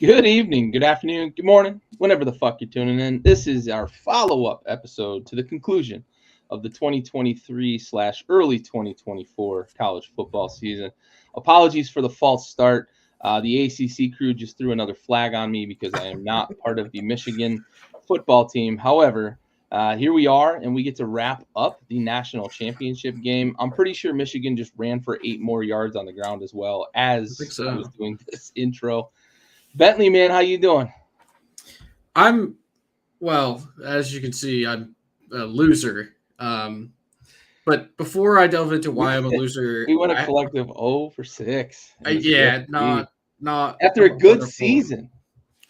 Good evening, good afternoon, good morning, whenever the fuck you're tuning in. This is our follow-up episode to the conclusion of the 2023/early 2024 college football season. Apologies for the false start. The ACC crew just threw another flag on me because I am not part of the Michigan football team. However, here we are, and we get to wrap up the national championship game. I'm pretty sure Michigan just ran for 8 more yards on the ground as well as I was doing this intro. Bentley, man, how you doing? Well, as you can see, I'm a loser. But before I delve into why I'm a loser, we went a collective 0 for 6. not after a good season.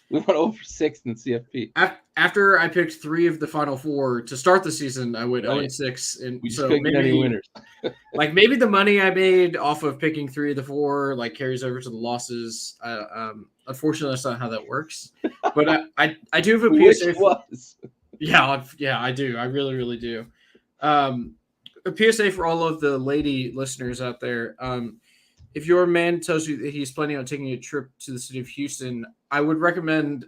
We went 0 for 6 in the CFP. After I picked 3 of the final 4 to start the season, I went 0 and 6, and we just couldn't get any winners. Maybe the money I made off of picking 3 of the 4 carries over to the losses. Unfortunately, that's not how that works. But I do have a PSA. Yeah, I do. I really, really do. A PSA for all of the lady listeners out there. If your man tells you that he's planning on taking a trip to the city of Houston, I would recommend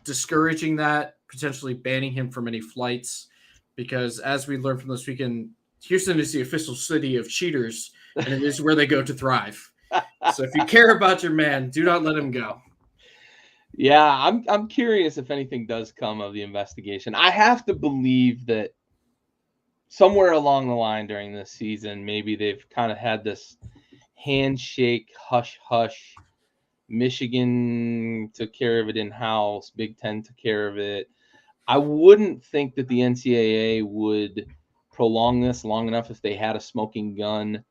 discouraging that, potentially banning him from any flights, because as we learned from this weekend, Houston is the official city of cheaters, and it is where they go to thrive. So if you care about your man, do not let him go. Yeah, I'm curious if anything does come of the investigation. I have to believe that somewhere along the line during this season, maybe they've kind of had this handshake, hush-hush. Michigan took care of it in-house. Big Ten took care of it. I wouldn't think that the NCAA would prolong this long enough if they had a smoking gun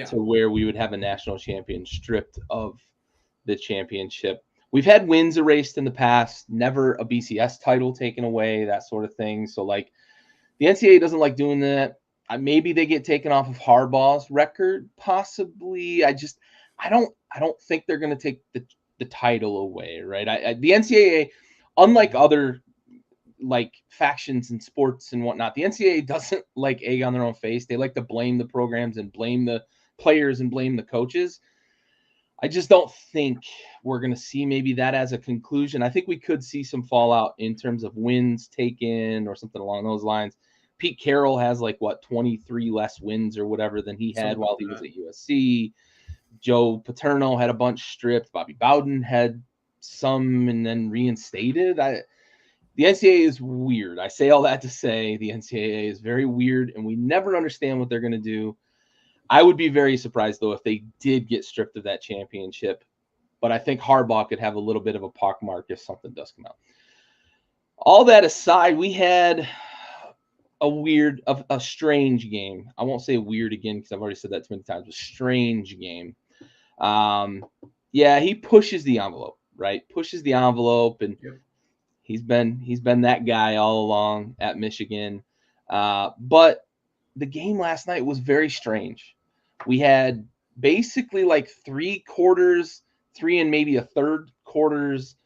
to where we would have a national champion stripped of the championship. We've had wins erased in the past, never a BCS title taken away, that sort of thing. So, the NCAA doesn't like doing that. Maybe they get taken off of Harbaugh's record, possibly. I don't think they're going to take the title away, right? The NCAA, unlike other factions in sports and whatnot, the NCAA doesn't like egg on their own face. They like to blame the programs and blame the players and blame the coaches. I just don't think we're going to see maybe that as a conclusion. I think we could see some fallout in terms of wins taken or something along those lines. Pete Carroll has 23 less wins or whatever than he had while he was at USC. Joe Paterno had a bunch stripped. Bobby Bowden had some and then reinstated. The NCAA is weird. I say all that to say the NCAA is very weird, and we never understand what they're going to do. I would be very surprised, though, if they did get stripped of that championship. But I think Harbaugh could have a little bit of a pockmark if something does come out. All that aside, we had a strange game. I won't say weird again because I've already said that too many times. A strange game. He pushes the envelope, right? Pushes the envelope, and he's been that guy all along at Michigan. But the game last night was very strange. We had basically 3 quarters, 3 and maybe a third quarters,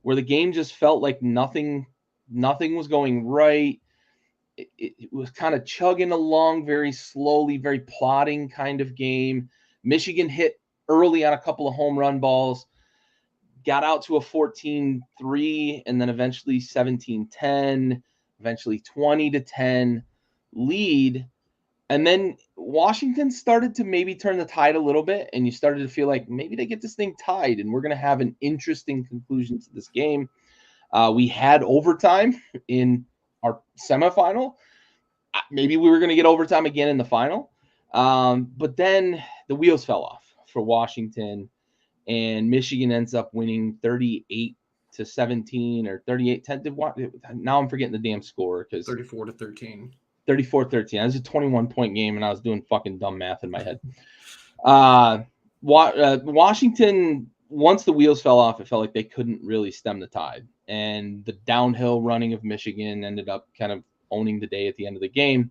where the game just felt like nothing was going right. It was kind of chugging along very slowly, very plodding kind of game. Michigan hit early on a couple of home run balls, got out to a 14-3, and then eventually 17-10, eventually 20-10 lead. And then Washington started to maybe turn the tide a little bit, and you started to feel like maybe they get this thing tied, and we're going to have an interesting conclusion to this game. We had overtime in our semifinal. Maybe we were going to get overtime again in the final. But then the wheels fell off for Washington, and Michigan ends up winning 38-17 or 38-10. Now I'm forgetting the damn score because 34-13. 34-13. That was a 21-point game, and I was doing fucking dumb math in my head. Washington, once the wheels fell off, it felt like they couldn't really stem the tide. And the downhill running of Michigan ended up kind of owning the day at the end of the game.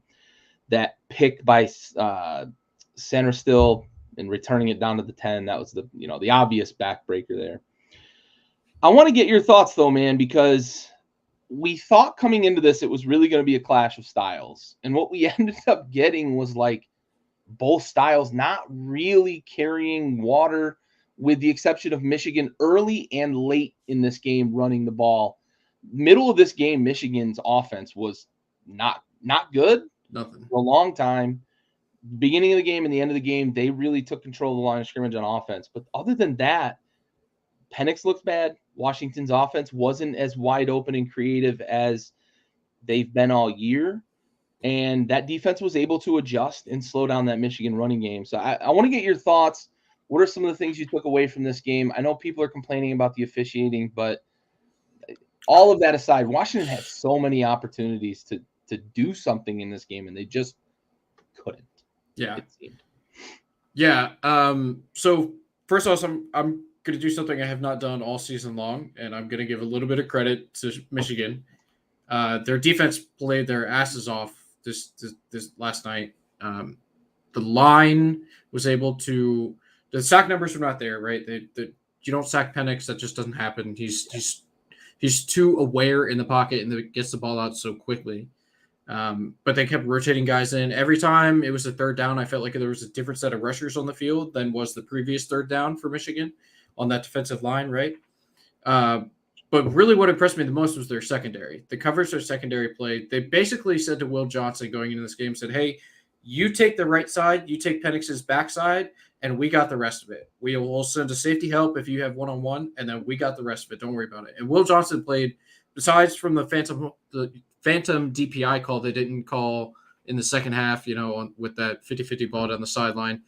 That pick by Center Still and returning it down to the 10, that was the obvious backbreaker there. I want to get your thoughts, though, man, because we thought coming into this it was really going to be a clash of styles. And what we ended up getting was both styles not really carrying water with the exception of Michigan early and late in this game running the ball. Middle of this game, Michigan's offense was not good. Nothing. For a long time. Beginning of the game and the end of the game, they really took control of the line of scrimmage on offense. But other than that, Penix looked bad. Washington's offense wasn't as wide open and creative as they've been all year. And that defense was able to adjust and slow down that Michigan running game. So I want to get your thoughts. What are some of the things you took away from this game? I know people are complaining about the officiating, but all of that aside, Washington had so many opportunities to do something in this game, and they just couldn't. Yeah. Yeah. So first off, I'm going to do something I have not done all season long, and I'm going to give a little bit of credit to Michigan. Their defense played their asses off this last night. The line was able to. The sack numbers were not there, right? You don't sack Penix. That just doesn't happen. He's too aware in the pocket and gets the ball out so quickly. But they kept rotating guys in. Every time it was a third down, I felt like there was a different set of rushers on the field than was the previous third down for Michigan on that defensive line, right? But really what impressed me the most was their secondary. The coverage their secondary played. They basically said to Will Johnson going into this game, said, hey, you take the right side, you take Penix's backside, and we got the rest of it. We will send a safety help if you have one-on-one, and then we got the rest of it. Don't worry about it. And Will Johnson played, besides from the phantom DPI call they didn't call in the second half, with that 50-50 ball down the sideline.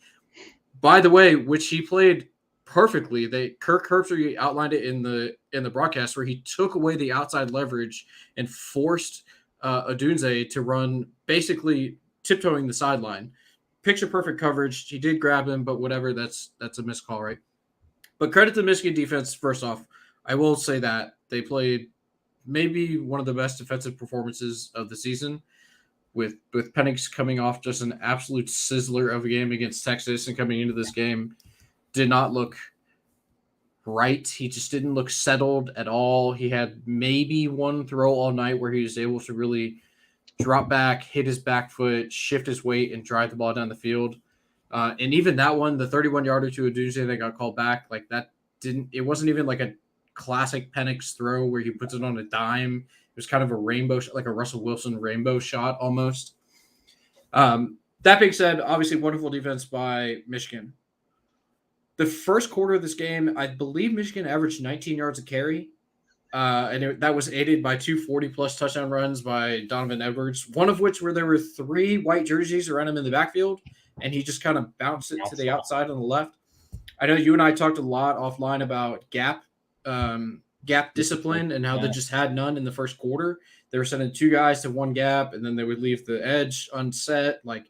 By the way, which he played perfectly. Kirk Herbstreit outlined it in the broadcast where he took away the outside leverage and forced Odunze to run basically tiptoeing the sideline. Picture perfect coverage. He did grab him, but whatever, that's a missed call, right? But credit to the Michigan defense, first off. I will say that they played maybe one of the best defensive performances of the season, with Penix coming off just an absolute sizzler of a game against Texas, and coming into this game did not look right. He just didn't look settled at all. He had maybe one throw all night where he was able to really drop back, hit his back foot, shift his weight, and drive the ball down the field. And even that one, the 31-yarder to Odunze that got called back, like that it wasn't even like a classic Penix throw where he puts it on a dime. It was kind of a rainbow, like a Russell Wilson rainbow shot almost. That being said, obviously wonderful defense by Michigan. The first quarter of this game, I believe Michigan averaged 19 yards a carry. And that was aided by 2 40-plus touchdown runs by Donovan Edwards, one of which where there were 3 white jerseys around him in the backfield, and he just kind of bounced it to the outside on the left. I know you and I talked a lot offline about gap discipline and how they just had none in the first quarter. They were sending 2 guys to 1 gap, and then they would leave the edge unset. Like,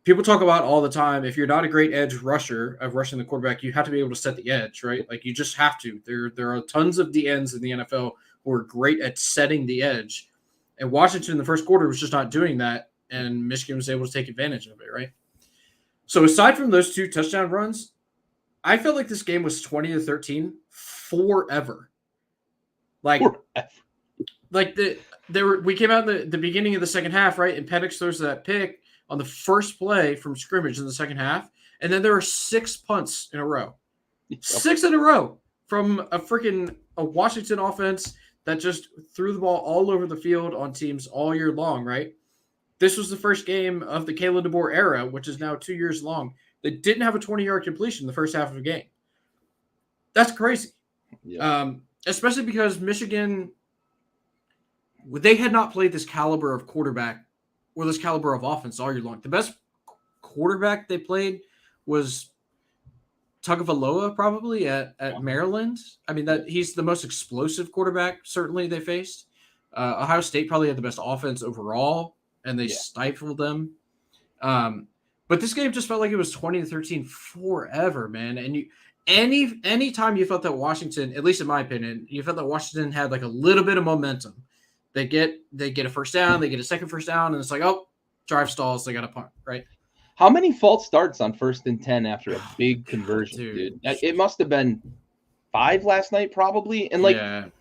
people talk about all the time, if you're not a great edge rusher of rushing the quarterback, you have to be able to set the edge, right? Like, you just have to. There are tons of DNs in the NFL who are great at setting the edge. And Washington in the first quarter was just not doing that, and Michigan was able to take advantage of it, right? So aside from those 2 touchdown runs, I felt like this game was 20-13 forever. Like we came out in the beginning of the second half, right? And Penix throws that pick on the first play from scrimmage in the second half. And then there were 6 punts in a row. 6 in a row from a Washington offense that just threw the ball all over the field on teams all year long, right? This was the first game of the Kalen DeBoer era, which is now 2 years long. They didn't have a 20-yard completion in the first half of the game. That's crazy. Yeah. Especially because Michigan, they had not played this caliber of quarterback or this caliber of offense all year long. The best quarterback they played was Tagovailoa probably at Maryland. I mean, he's the most explosive quarterback certainly they faced. Ohio State probably had the best offense overall, and they stifled them. But this game just felt like it was 20-13 forever, man. And any time you felt that Washington, at least in my opinion, you felt that Washington had like a little bit of momentum. They get a first down, they get a second first down, and it's like, oh, drive stalls, they got a punt, right? How many false starts on 1st and 10 after a big conversion, dude? It must have been 5 last night, probably. And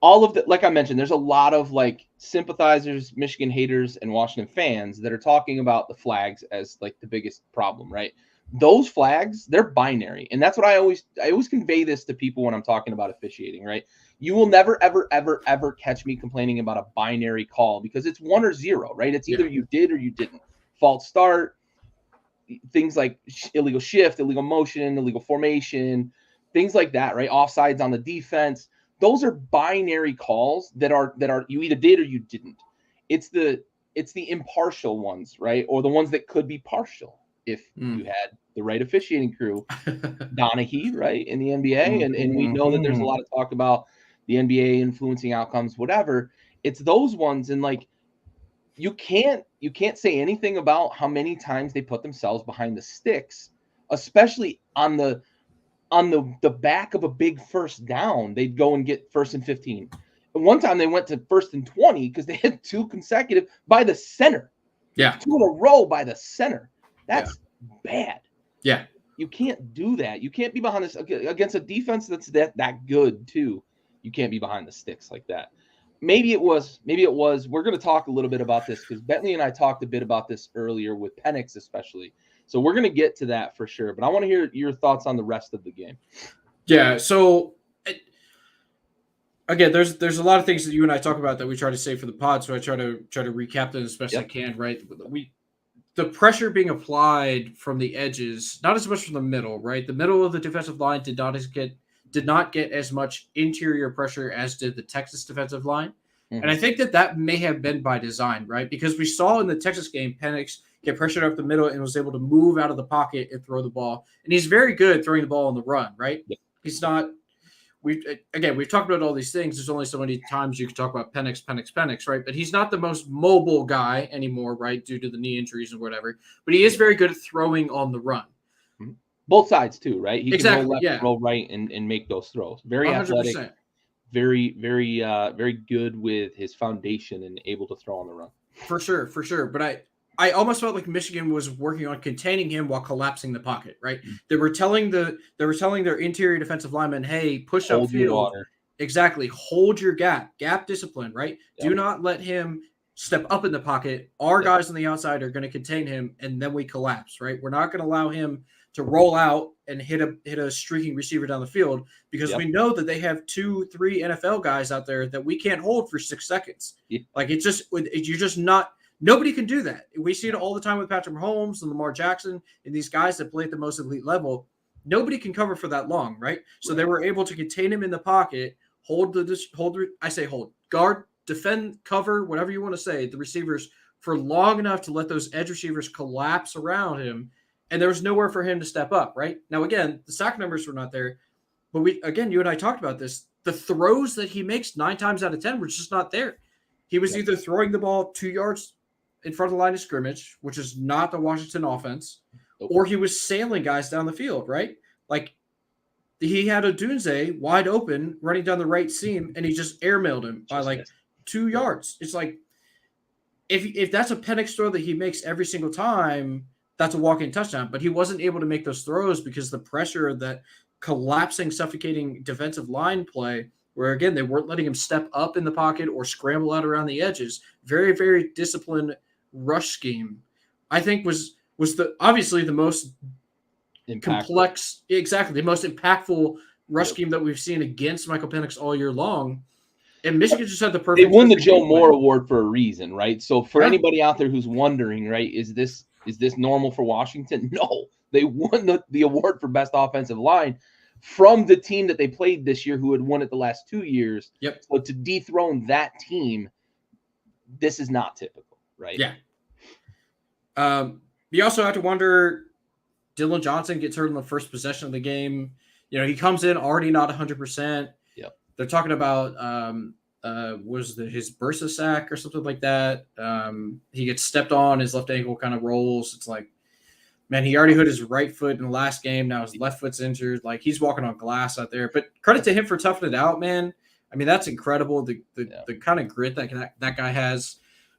all of the, like I mentioned, there's a lot of like sympathizers, Michigan haters, and Washington fans that are talking about the flags as like the biggest problem, right? those flags, they're binary. And that's what I always convey this to people when I'm talking about officiating, right? You will never, ever, ever, ever catch me complaining about a binary call because it's 1 or 0, right? It's either you did or you didn't. False start, things like illegal shift, illegal motion, illegal formation, things like that, right? Offsides on the defense. Those are binary calls that are you either did or you didn't. It's the impartial ones, right? Or the ones that could be partial if you had the right officiating crew. Donaghy, right, in the NBA. And we know that there's a lot of talk about the NBA influencing outcomes, whatever. It's those ones. And like, you can't say anything about how many times they put themselves behind the sticks, especially on the back of a big first down. They'd go and get 1st and 15. And one time they went to 1st and 20 because they had 2 consecutive by the center. Yeah. 2 in a row by the center. That's bad. Yeah. You can't do that. You can't be behind this against a defense that's that good too. You can't be behind the sticks like that. Maybe it was. We're going to talk a little bit about this because Bentley and I talked a bit about this earlier with Penix especially. So we're going to get to that for sure. But I want to hear your thoughts on the rest of the game. Yeah. So again, there's a lot of things that you and I talk about that we try to say for the pod. So I try to recap them as best I can. Right. The pressure being applied from the edges, not as much from the middle. Right. The middle of the defensive line did not get as much interior pressure as did the Texas defensive line. And I think that may have been by design, right? Because we saw in the Texas game, Penix get pressured up the middle and was able to move out of the pocket and throw the ball. And he's very good at throwing the ball on the run, right? Yeah. He's not – we've talked about all these things. There's only so many times you can talk about Penix, right? But he's not the most mobile guy anymore, right, due to the knee injuries and whatever. But he is very good at throwing on the run. Both sides too, right? He can roll left, roll right, and make those throws. Very 100%. Athletic, very, very, very good with his foundation and able to throw on the run. For sure. But I almost felt like Michigan was working on containing him while collapsing the pocket, right? They were telling their interior defensive linemen, "Hey, push upfield." Exactly. Hold your gap discipline, right? Yep. Do not let him step up in the pocket. Our guys on the outside are going to contain him, and then we collapse, right? We're not going to allow him to roll out and hit a streaking receiver down the field because we know that they have 2-3 NFL guys out there that we can't hold for 6 seconds. Yeah. Like you're just not. Nobody can do that. We see it all the time with Patrick Mahomes and Lamar Jackson and these guys that play at the most elite level. Nobody can cover for that long, right? So they were able to contain him in the pocket, guard, defend, cover, whatever you want to say, the receivers for long enough to let those edge receivers collapse around him. And there was nowhere for him to step up, right? Now, again, the sack numbers were not there. But you and I talked about this. The throws that he makes 9 times out of 10 were just not there. He was either throwing the ball 2 yards in front of the line of scrimmage, which is not the Washington offense, or he was sailing guys down the field, right? Like he had a Dunze wide open running down the right seam, and he just airmailed him by 2 yards. It's like if that's a Penix throw that he makes every single time, that's a walk-in touchdown. But he wasn't able to make those throws because the pressure of that collapsing, suffocating defensive line play, where, again, they weren't letting him step up in the pocket or scramble out around the edges. Very, very disciplined rush scheme, I think was obviously the most complex, the most impactful rush scheme that we've seen against Michael Penix all year long. And Michigan just had the perfect. They won the Joe Moore Award for a reason, right? So for anybody out there who's wondering, right, is this normal for Washington? No, they won the award for best offensive line from the team that they played this year, who had won it the last 2 years. Yep. So to dethrone that team, this is not typical, right? Yeah. You also have to wonder, Dylan Johnson gets hurt in the first possession of the game. You know, he comes in already not 100%. Yep. They're talking about his bursa sack or something like that. He gets stepped on, his left ankle kind of rolls. It's like, man, he already hurt his right foot in the last game. Now his left foot's injured. Like, he's walking on glass out there. But credit to him for toughing it out, man. I mean, that's incredible, the kind of grit that guy has.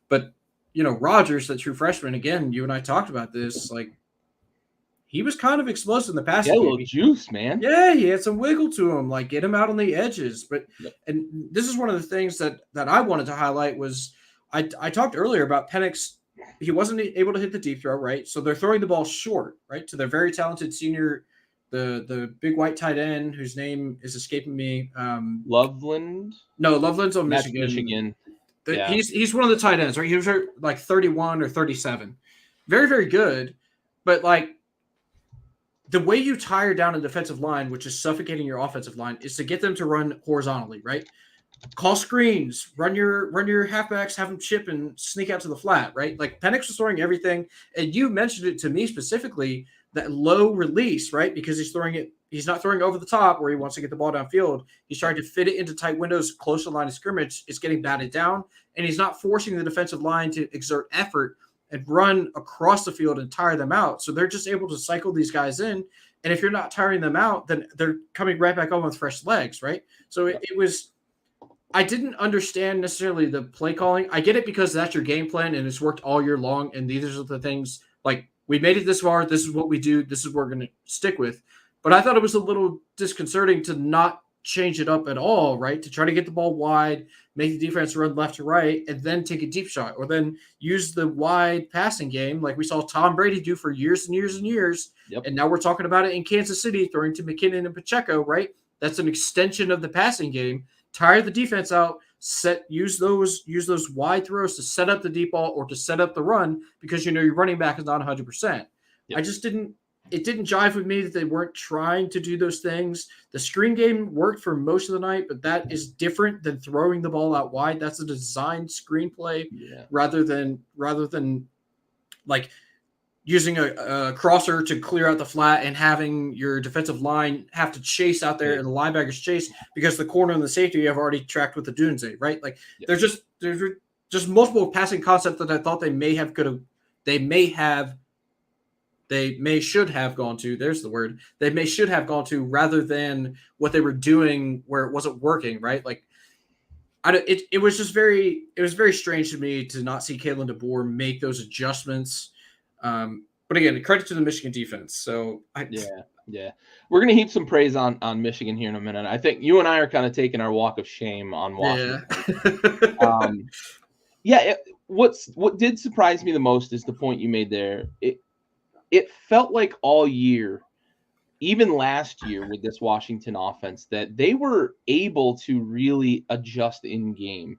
But, you know, Rodgers, that true freshman, again, you and I talked about this, like, he was kind of explosive in the passing game. A little juice, man. Yeah, he had some wiggle to him, like get him out on the edges. But and this is one of the things that I wanted to highlight was I talked earlier about Penix he wasn't able to hit the deep throw, right? So they're throwing the ball short, right, to their very talented senior, the big white tight end whose name is escaping me. Loveland? No, Loveland's on That's Michigan. Michigan. Yeah. He's one of the tight ends, right? He was like 31 or 37. Very, very good. But like the way you tire down a defensive line, which is suffocating your offensive line, is to get them to run horizontally, right? Call screens, run your halfbacks, have them chip and sneak out to the flat, right? Like Penix was throwing everything, and you mentioned it to me specifically, that low release, right? Because he's not throwing over the top where he wants to get the ball downfield. He's trying to fit it into tight windows close to the line of scrimmage. It's getting batted down, and he's not forcing the defensive line to exert effort and run across the field and tire them out. So they're just able to cycle these guys in. And if you're not tiring them out, then they're coming right back on with fresh legs, right? So it was – I didn't understand necessarily the play calling. I get it because that's your game plan and it's worked all year long. And these are the things like we made it this far. This is what we do. This is what we're going to stick with. But I thought it was a little disconcerting to not change it up at all, right? To try to get the ball wide, make the defense run left to right, and then take a deep shot, or then use the wide passing game like we saw Tom Brady do for years and years and years. Yep. And now we're talking about it in Kansas City, throwing to McKinnon and Pacheco, right? That's an extension of the passing game. Tire the defense out, use those wide throws to set up the deep ball or to set up the run because your running back is not 100%. Yep. It didn't jive with me that they weren't trying to do those things. The screen game worked for most of the night, but that is different than throwing the ball out wide. That's a designed screenplay rather than like using a crosser to clear out the flat and having your defensive line have to chase out there and the linebackers chase because the corner and the safety have already tracked with the Dunze, right? Like there's just multiple passing concepts that I thought they should have gone to. There's the word. Should have gone to rather than what they were doing where it wasn't working, right? Like it was very strange to me to not see Kalen DeBoer make those adjustments. But again, credit to the Michigan defense. So yeah. We're going to heap some praise on Michigan here in a minute. I think you and I are kind of taking our walk of shame on Washington. What did surprise me the most is the point you made there. It felt like all year, even last year with this Washington offense, that they were able to really adjust in game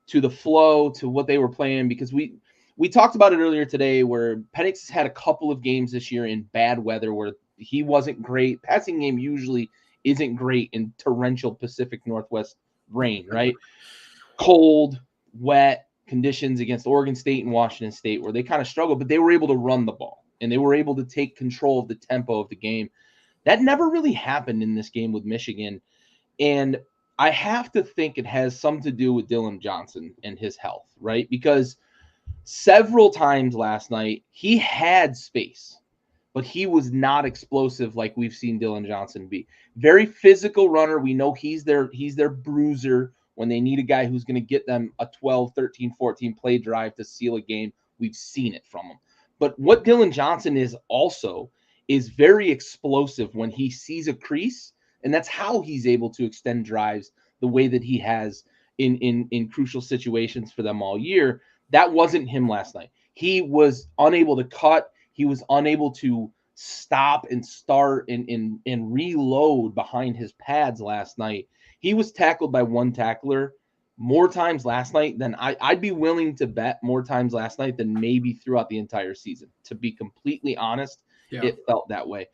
to the flow, to what they were playing, because we talked about it earlier today where Penix has had a couple of games this year in bad weather where he wasn't great. Passing game usually isn't great in torrential Pacific Northwest rain, right? Cold, wet conditions against Oregon State and Washington State where they kind of struggled, but they were able to run the ball and they were able to take control of the tempo of the game. That never really happened in this game with Michigan. And I have to think it has something to do with Dylan Johnson and his health, right? Because several times last night, he had space, but he was not explosive like we've seen Dylan Johnson be. Very physical runner. We know he's their bruiser when they need a guy who's going to get them a 12, 13, 14 play drive to seal a game. We've seen it from him. But what Dylan Johnson is also is very explosive when he sees a crease, and that's how he's able to extend drives the way that he has in crucial situations for them all year. That wasn't him last night. He was unable to cut. He was unable to stop and start and reload behind his pads last night. He was tackled by one tackler more times last night than I'd be willing to bet more times last night than maybe throughout the entire season. To be completely honest, It felt that way.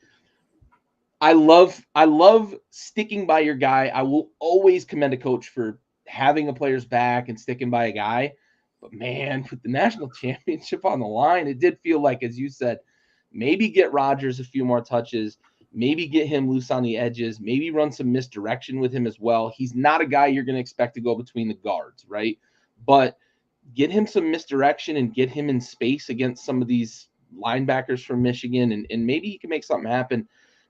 I love sticking by your guy. I will always commend a coach for having a player's back and sticking by a guy. But man, with the national championship on the line, it did feel like, as you said, maybe get Rodgers a few more touches, maybe get him loose on the edges, maybe run some misdirection with him as well. He's not a guy you're going to expect to go between the guards, right? But get him some misdirection and get him in space against some of these linebackers from Michigan, and maybe he can make something happen.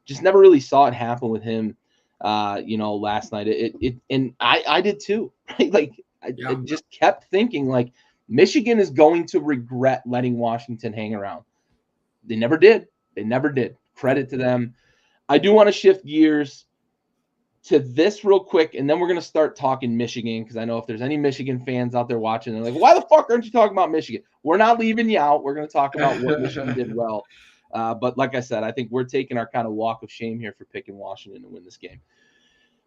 Just never really saw it happen with him, last night. And I did too, right? Like, I just kept thinking, like, Michigan is going to regret letting Washington hang around. They never did. Credit to them. I do want to shift gears. to this real quick, and then we're going to start talking Michigan, because I know if there's any Michigan fans out there watching, they're like, why the fuck aren't you talking about Michigan? We're not leaving you out. We're going to talk about what Michigan did well. But like I said, I think we're taking our kind of walk of shame here for picking Washington to win this game.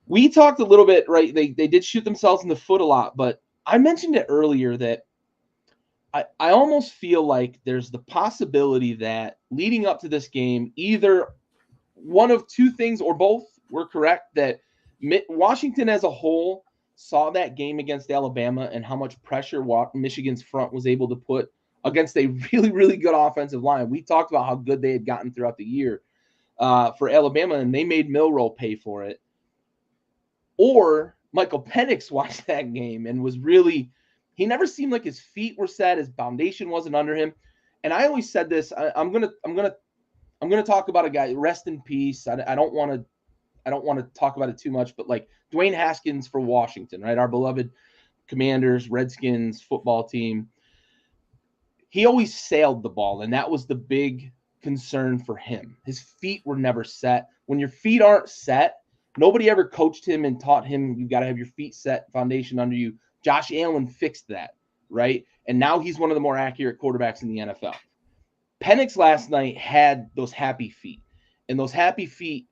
We talked a little bit, right? They did shoot themselves in the foot a lot, but I mentioned it earlier that I almost feel like there's the possibility that leading up to this game, either one of two things or both were correct, that Washington as a whole saw that game against Alabama and how much pressure Michigan's front was able to put against a really, really good offensive line. We talked about how good they had gotten throughout the year for Alabama, and they made Milroe pay for it. Or Michael Penix watched that game and was really – he never seemed like his feet were set, his foundation wasn't under him. And I always said this, I'm gonna talk about a guy, rest in peace. I don't want to talk about it too much, but like Dwayne Haskins for Washington, right? Our beloved Commanders, Redskins football team. He always sailed the ball, and that was the big concern for him. His feet were never set. When your feet aren't set, nobody ever coached him and taught him you got to have your feet set, foundation under you. Josh Allen fixed that, right? And now he's one of the more accurate quarterbacks in the NFL. Penix last night had those happy feet, and those happy feet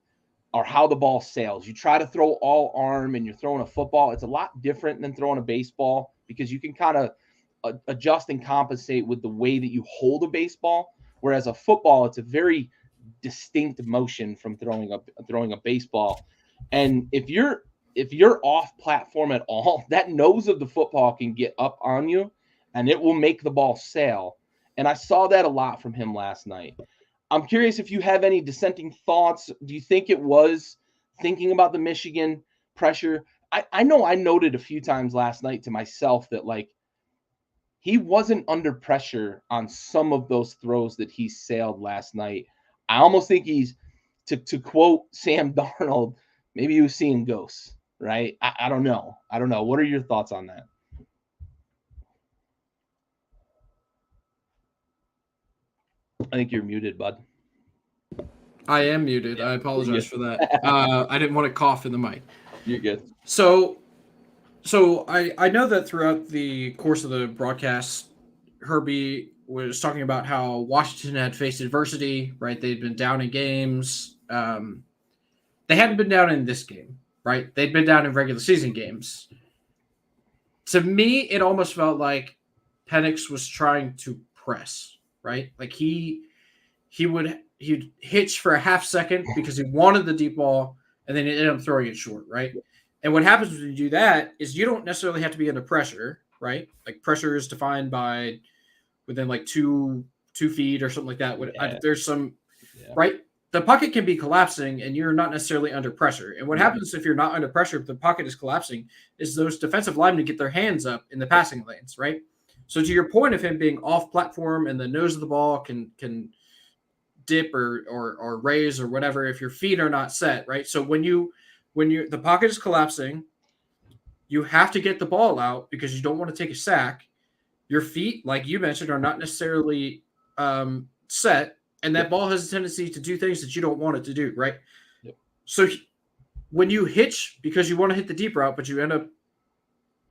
are how the ball sails. You try to throw all arm and you're throwing a football. It's a lot different than throwing a baseball because you can kind of adjust and compensate with the way that you hold a baseball. Whereas a football, it's a very distinct motion from throwing a baseball. And if you're off platform at all, that nose of the football can get up on you and it will make the ball sail. And I saw that a lot from him last night. I'm curious if you have any dissenting thoughts. Do you think it was thinking about the Michigan pressure? I know I noted a few times last night to myself that like he wasn't under pressure on some of those throws that he sailed last night. I almost think he's, to quote Sam Darnold, maybe he was seeing ghosts, right? I don't know. What are your thoughts on that? I think you're muted, bud. I am muted. Yeah, I apologize for that. I didn't want to cough in the mic. You're good. So I know that throughout the course of the broadcast, Herbie was talking about how Washington had faced adversity, right? They'd been down in games. They hadn't been down in this game, right? They'd been down in regular season games. To me, it almost felt like Penix was trying to press, right? Like he'd hitch for a half second because he wanted the deep ball, and then he ended up throwing it short, right? And what happens when you do that is you don't necessarily have to be under pressure, right? Like pressure is defined by within like 2 feet or something like that. There's some, right? The pocket can be collapsing and you're not necessarily under pressure. And what happens if you're not under pressure, if the pocket is collapsing, is those defensive linemen get their hands up in the passing lanes, right? So to your point of him being off platform and the nose of the ball can dip or raise or whatever if your feet are not set, right? So when the pocket is collapsing, you have to get the ball out because you don't want to take a sack. Your feet, like you mentioned, are not necessarily set, and that ball has a tendency to do things that you don't want it to do, right? Yep. So when you hitch because you want to hit the deep route, but you end up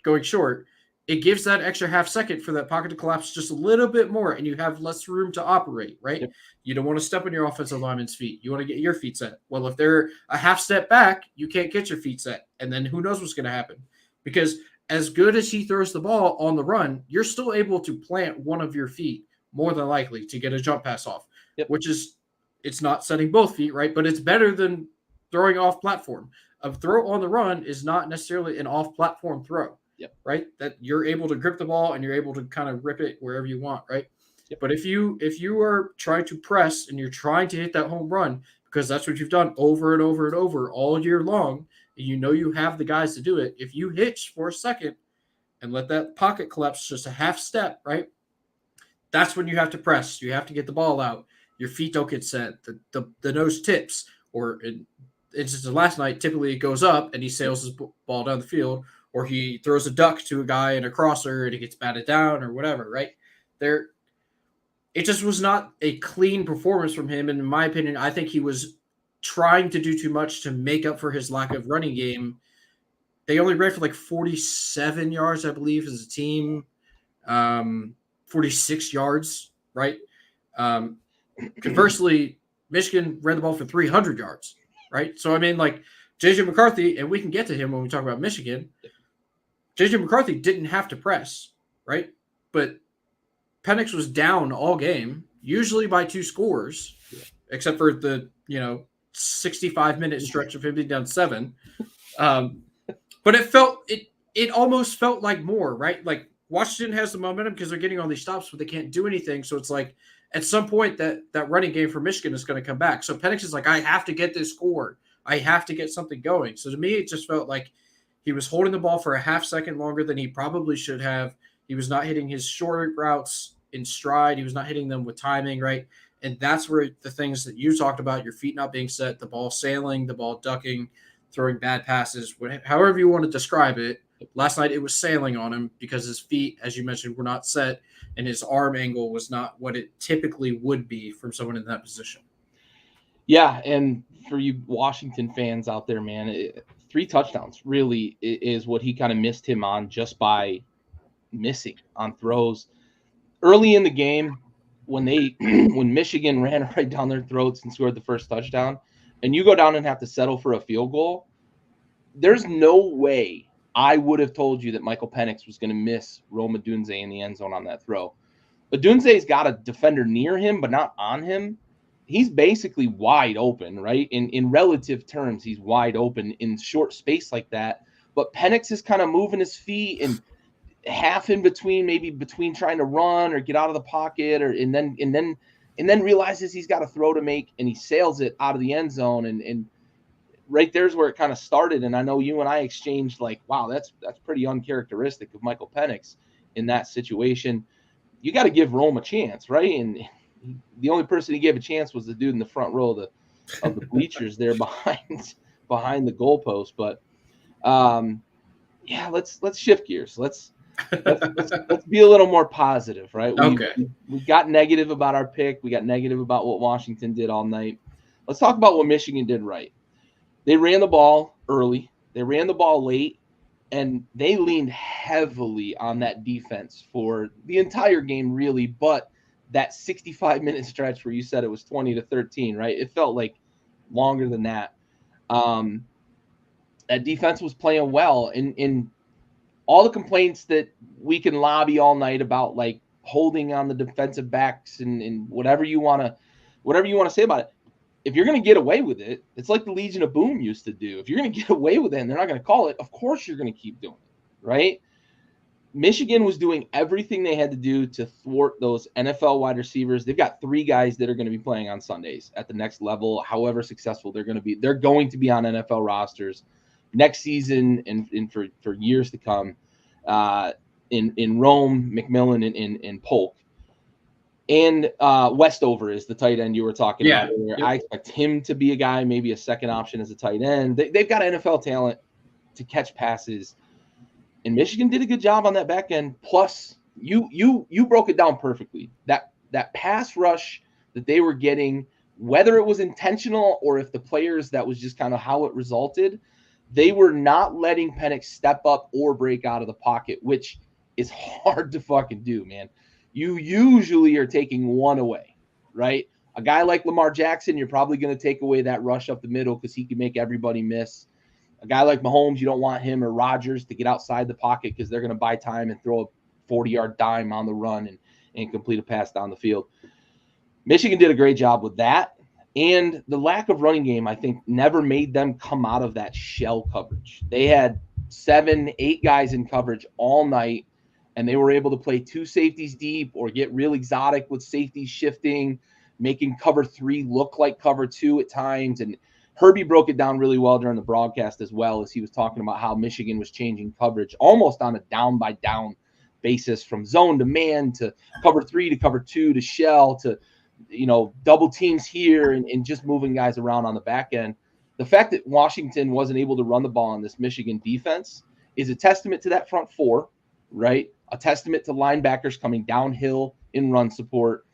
going short, it gives that extra half second for that pocket to collapse just a little bit more, and you have less room to operate, right? Yep. You don't want to step on your offensive lineman's feet. You want to get your feet set. Well, if they're a half step back, you can't get your feet set, and then who knows what's going to happen. Because as good as he throws the ball on the run, you're still able to plant one of your feet more than likely to get a jump pass off, which is it's not setting both feet, right? But it's better than throwing off platform. A throw on the run is not necessarily an off platform throw. Right, that you're able to grip the ball and you're able to kind of rip it wherever you want, right? But if you are trying to press and you're trying to hit that home run because that's what you've done over and over and over all year long, and you know you have the guys to do it, if you hitch for a second and let that pocket collapse just a half step, right? That's when you have to press. You have to get the ball out. Your feet don't get set. The nose tips, or in instance of last night, typically it goes up and he sails his ball down the field. Or he throws a duck to a guy in a crosser and it gets batted down or whatever, right? It just was not a clean performance from him. And in my opinion, I think he was trying to do too much to make up for his lack of running game. They only ran for like 47 yards, I believe, as a team. 46 yards, right? Conversely, Michigan ran the ball for 300 yards, right? So, I mean, like, J.J. McCarthy, and we can get to him when we talk about Michigan, J.J. McCarthy didn't have to press, right? But Penix was down all game, usually by 2 scores, except for the, 65-minute stretch of him being down 7. But it almost felt like more, right? Like, Washington has the momentum because they're getting all these stops, but they can't do anything. So it's like at some point that running game for Michigan is going to come back. So Penix is like, I have to get this score. I have to get something going. So to me, it just felt like he was holding the ball for a half second longer than he probably should have. He was not hitting his short routes in stride. He was not hitting them with timing, right? And that's where the things that you talked about, your feet not being set, the ball sailing, the ball ducking, throwing bad passes, however you want to describe it. Last night it was sailing on him because his feet, as you mentioned, were not set, and his arm angle was not what it typically would be from someone in that position. Yeah, and for you Washington fans out there, man, 3 touchdowns really is what he kind of missed him on just by missing on throws. Early in the game, when Michigan ran right down their throats and scored the first touchdown, and you go down and have to settle for a field goal, there's no way I would have told you that Michael Penix was going to miss Rome Odunze in the end zone on that throw. Odunze's got a defender near him, but not on him. He's basically wide open, right? In relative terms, he's wide open in short space like that. But Penix is kind of moving his feet and half in between, maybe between trying to run or get out of the pocket, and then realizes he's got a throw to make, and he sails it out of the end zone, and right there's where it kind of started. And I know you and I exchanged like, wow, that's pretty uncharacteristic of Michael Penix in that situation. You got to give Rome a chance, right? And the only person he gave a chance was the dude in the front row of the bleachers there behind the goalpost. But yeah, let's shift gears. Let's be a little more positive, right? We got negative about our pick. We got negative about what Washington did all night. Let's talk about what Michigan did right. They ran the ball early. They ran the ball late. And they leaned heavily on that defense for the entire game, really. But that 65-minute stretch where you said it was 20-13, right? It felt like longer than that. That defense was playing well. In all the complaints that we can lobby all night about, like holding on the defensive backs and whatever you want to say about it, if you're going to get away with it, it's like the Legion of Boom used to do. If you're going to get away with it and they're not going to call it, of course you're going to keep doing it, right? Michigan was doing everything they had to do to thwart those NFL wide receivers. They've got 3 guys that are going to be playing on Sundays at the next level, however successful they're going to be. They're going to be on NFL rosters next season and for years to come in Rome, McMillan, and Polk. And Westover is the tight end you were talking about earlier. Yep. I expect him to be a guy, maybe a second option as a tight end. They've got NFL talent to catch passes. And Michigan did a good job on that back end. Plus, you broke it down perfectly. That pass rush that they were getting, whether it was intentional or if the players, that was just kind of how it resulted, they were not letting Penix step up or break out of the pocket, which is hard to fucking do, man. You usually are taking one away, right? A guy like Lamar Jackson, you're probably going to take away that rush up the middle because he can make everybody miss. A guy like Mahomes, you don't want him or Rodgers to get outside the pocket because they're going to buy time and throw a 40-yard dime on the run and complete a pass down the field. Michigan did a great job with that. And the lack of running game, I think, never made them come out of that shell coverage. They had 7, 8 guys in coverage all night, and they were able to play 2 safeties deep or get real exotic with safeties shifting, making cover 3 look like cover 2 at times. And Herbie broke it down really well during the broadcast as well, as he was talking about how Michigan was changing coverage almost on a down-by-down basis, from zone to man to cover 3 to cover 2 to shell to, double teams here and just moving guys around on the back end. The fact that Washington wasn't able to run the ball on this Michigan defense is a testament to that front 4, right? A testament to linebackers coming downhill in run support,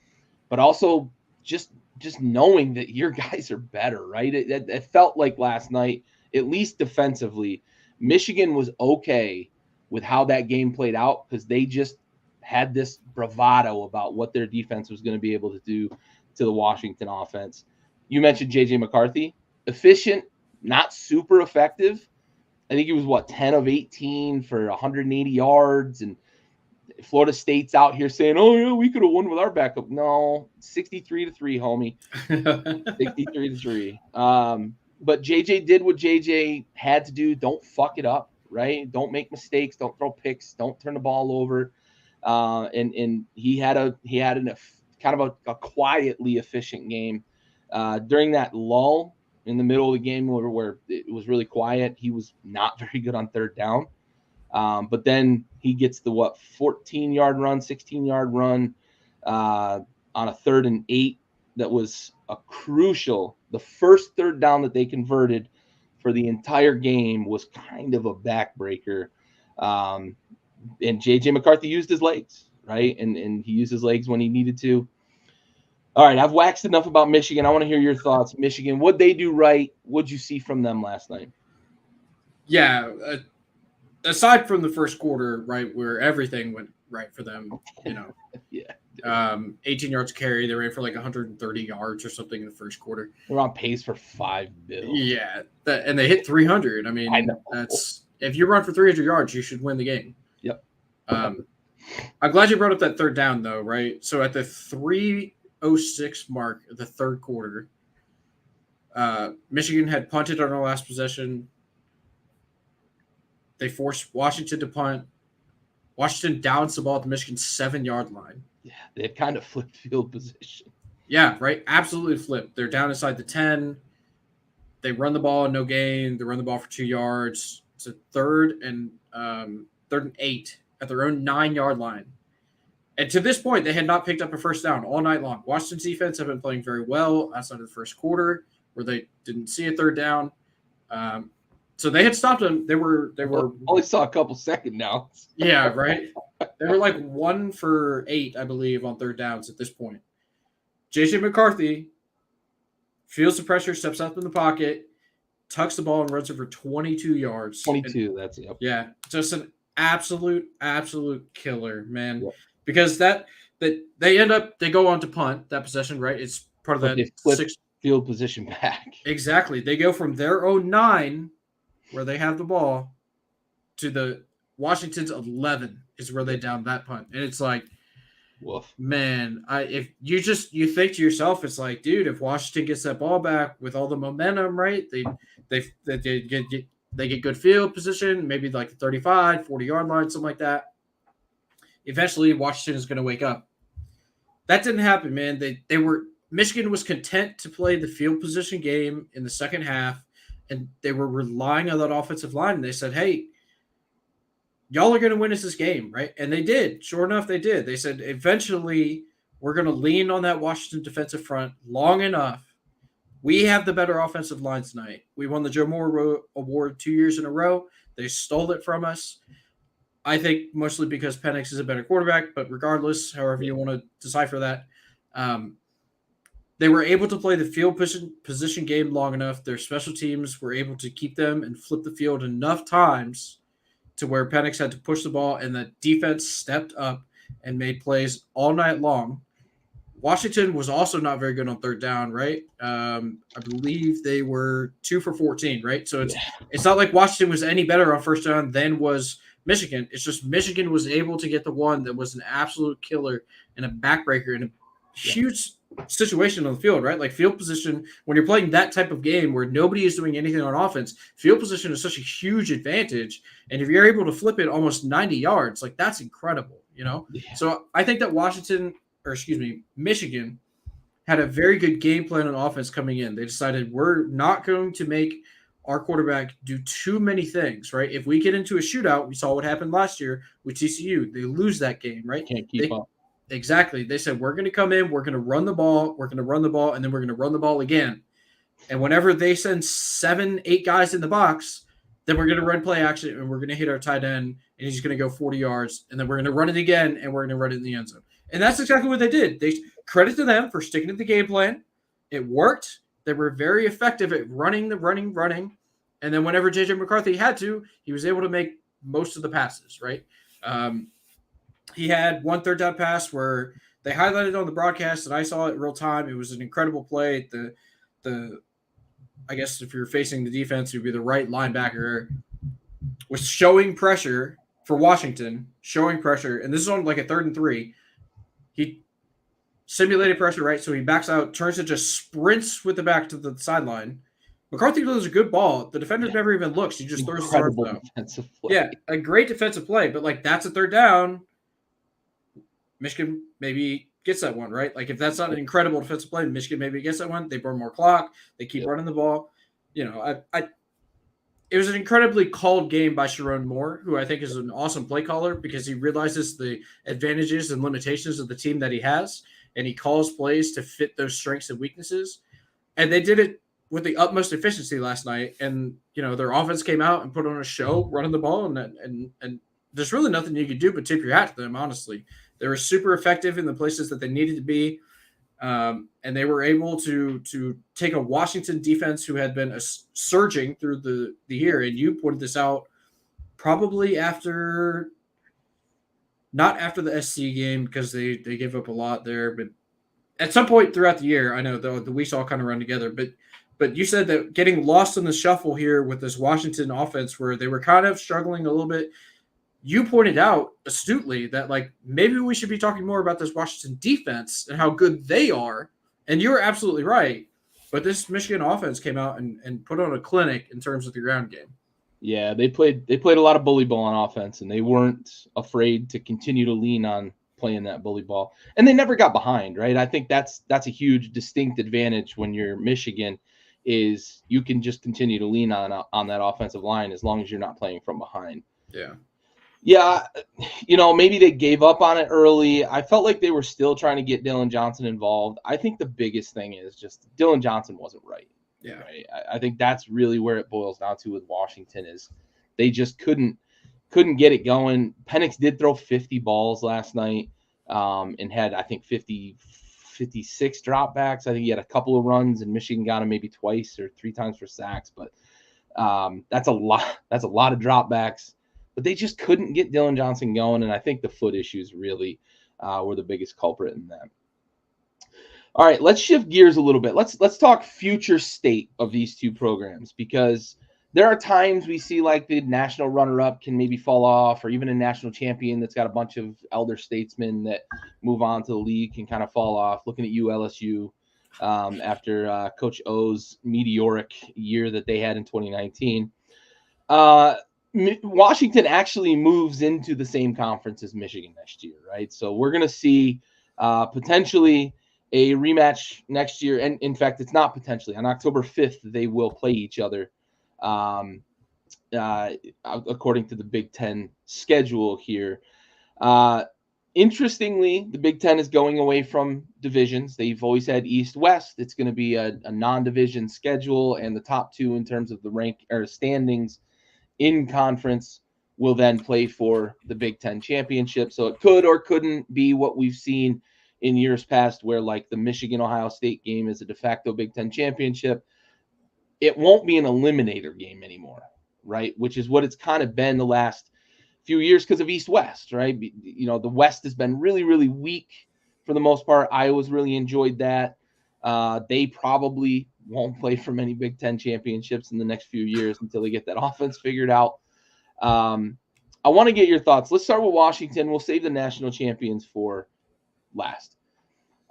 but also just just knowing that your guys are better, right? It felt like last night, at least defensively, Michigan was okay with how that game played out because they just had this bravado about what their defense was going to be able to do to the Washington offense. You mentioned J.J. McCarthy. Efficient, not super effective. I think he was, 10 of 18 for 180 yards. And Florida State's out here saying, oh, yeah, we could have won with our backup. No, 63-3, homie. 63-3. But JJ did what JJ had to do. Don't fuck it up, right? Don't make mistakes. Don't throw picks. Don't turn the ball over. And he had kind of a quietly efficient game. During that lull in the middle of the game where it was really quiet, he was not very good on third down. But then he gets the 14-yard run, 16-yard run on a 3rd and 8 that was a crucial. The first third down that they converted for the entire game was kind of a backbreaker. And J.J. McCarthy used his legs, right? And he used his legs when he needed to. All right, I've waxed enough about Michigan. I want to hear your thoughts. Michigan, what'd they do right? What'd you see from them last night? Yeah, aside from the first quarter, right, where everything went right for them, Yeah. 18 yards carry. They ran for like 130 yards or something in the first quarter. We're on pace for 5 bills. Yeah, and they hit 300. I mean, that's if you run for 300 yards, you should win the game. Yep. I'm glad you brought up that third down, though, right? So at the 3:06 mark of the third quarter, Michigan had punted on our last possession. They forced Washington to punt. Washington downs the ball at the Michigan 7-yard line. Yeah, they had kind of flipped field position. Yeah, right. Absolutely flipped. They're down inside the 10. They run the ball, no gain. They run the ball for 2 yards. It's a 3rd and 8 at their own 9-yard line. And to this point, they had not picked up a first down all night long. Washington's defense have been playing very well outside of the first quarter, where they didn't see a third down. So they had stopped them. They were only saw a couple second downs. Yeah, right. They were like 1 for 8, I believe, on third downs at this point. J.J. McCarthy feels the pressure, steps up in the pocket, tucks the ball, and runs it for 22 yards. 22, that's it. Yeah, just an absolute killer, man. Yep. Because they go on to punt that possession, right? It's part of that field position back. Exactly. They go from their own 9, where they have the ball, to the Washington's 11 is where they down that punt. And it's like, woof. Man, if you think to yourself, it's like, dude, if Washington gets that ball back with all the momentum, right? They get good field position, maybe like the 35, 40-yard line, something like that. Eventually, Washington is going to wake up. That didn't happen, man. Michigan was content to play the field position game in the second half, and they were relying on that offensive line. And they said, hey, y'all are going to win us this game, right? And they did. Sure enough, they did. They said, eventually, we're going to lean on that Washington defensive front long enough. We have the better offensive line tonight. We won the Joe Moore Award 2 years in a row. They stole it from us. I think mostly because Penix is a better quarterback, but regardless, however you want to decipher that, they were able to play the field position game long enough. Their special teams were able to keep them and flip the field enough times to where Penix had to push the ball, and the defense stepped up and made plays all night long. Washington was also not very good on third down, right? I believe they were 2 for 14, right? So it's not like Washington was any better on first down than was Michigan. It's just Michigan was able to get the one that was an absolute killer and a backbreaker and a huge situation on the field, right? Like field position, when you're playing that type of game where nobody is doing anything on offense, field position is such a huge advantage. And if you're able to flip it almost 90 yards, like that's incredible, you know? Yeah. So I think that Michigan had a very good game plan on offense coming in. They decided we're not going to make our quarterback do too many things, right? If we get into a shootout, we saw what happened last year with TCU. They lose that game, right? Can't keep up. Exactly. They said, we're going to come in, we're going to run the ball, and then we're going to run the ball again. And whenever they send 7, 8 guys in the box, then we're going to run play action, and we're going to hit our tight end, and he's going to go 40 yards, and then we're going to run it again, and we're going to run it in the end zone. And that's exactly what they did. They credit to them for sticking to the game plan. It worked. They were very effective at running. And then whenever J.J. McCarthy had to, he was able to make most of the passes, right? He had one third down pass where they highlighted on the broadcast, and I saw it in real time. It was an incredible play. The I guess if you're facing the defense, it would be the right linebacker was showing pressure for Washington, and this is on like a 3rd and 3. He simulated pressure, right? So he backs out, turns and just sprints with the back to the sideline. McCarthy throws a good ball. The defender never even looks. He just throws his arms out. Defensive play. Yeah, a great defensive play, but like that's a 3rd down. Michigan maybe gets that one, right? Like if that's not an incredible defensive play, Michigan maybe gets that one. They burn more clock. They keep running the ball. It was an incredibly called game by Sharon Moore, who I think is an awesome play caller because he realizes the advantages and limitations of the team that he has, and he calls plays to fit those strengths and weaknesses. And they did it with the utmost efficiency last night. And, their offense came out and put on a show running the ball, and there's really nothing you could do but tip your hat to them, honestly. They were super effective in the places that they needed to be. And they were able to take a Washington defense who had been surging through the year. And you pointed this out probably not after the SC game because they gave up a lot there, but at some point throughout the year. I know the weeks all kind of run together, but you said that getting lost in the shuffle here with this Washington offense where they were kind of struggling a little bit. You pointed out astutely that like maybe we should be talking more about this Washington defense and how good they are. And you're absolutely right. But this Michigan offense came out and put on a clinic in terms of the ground game. Yeah, they played a lot of bully ball on offense, and they weren't afraid to continue to lean on playing that bully ball. And they never got behind, right? I think that's a huge distinct advantage when you're Michigan is you can just continue to lean on that offensive line as long as you're not playing from behind. Yeah. Yeah, maybe they gave up on it early. I felt like they were still trying to get Dylan Johnson involved. I think the biggest thing is just Dylan Johnson wasn't right. Yeah. Right? I think that's really where it boils down to with Washington is they just couldn't get it going. Penix did throw 50 balls last night and had, I think, 56 dropbacks. I think he had a couple of runs, and Michigan got him maybe twice or 3 times for sacks. But that's a lot. That's a lot of dropbacks. But they just couldn't get Dylan Johnson going, and I think the foot issues really were the biggest culprit in that. All right, let's shift gears a little bit. Let's talk future state of these two programs, because there are times we see like the national runner-up can maybe fall off, or even a national champion that's got a bunch of elder statesmen that move on to the league can kind of fall off. Looking at you, LSU, after Coach O's meteoric year that they had in 2019. Washington actually moves into the same conference as Michigan next year, right? So we're going to see potentially a rematch next year. And in fact, it's not potentially. On October 5th, they will play each other according to the Big Ten schedule here. Interestingly, the Big Ten is going away from divisions. They've always had East-West. It's going to be a non-division schedule, and the top two in terms of the rank or standings in conference will then play for the Big Ten championship. So it could or couldn't be what we've seen in years past where like the Michigan-Ohio State game is a de facto Big Ten championship. It won't be an eliminator game anymore, right? Which is what it's kind of been the last few years because of East-West, right? The West has been really, really weak for the most part. Iowa's really enjoyed that. They probably won't play for many Big Ten championships in the next few years until they get that offense figured out. I want to get your thoughts. Let's start with Washington. We'll save the national champions for last.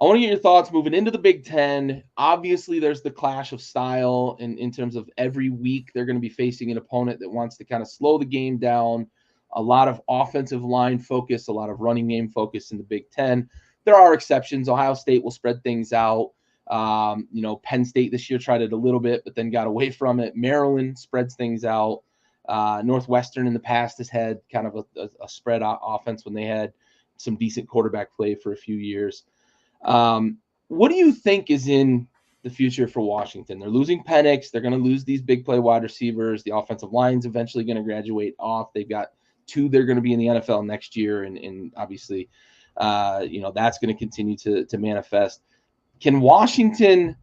I want to get your thoughts moving into the Big Ten. Obviously, there's the clash of style in terms of every week they're going to be facing an opponent that wants to kind of slow the game down. A lot of offensive line focus, a lot of running game focus in the Big Ten. There are exceptions. Ohio State will spread things out. Penn State this year tried it a little bit, but then got away from it. Maryland spreads things out. Northwestern in the past has had kind of a spread offense when they had some decent quarterback play for a few years. What do you think is in the future for Washington? They're losing Penix. They're going to lose these big play wide receivers. The offensive line's eventually going to graduate off. They've got 2 that are going to be in the NFL next year, and obviously, that's going to continue to manifest. Can Washington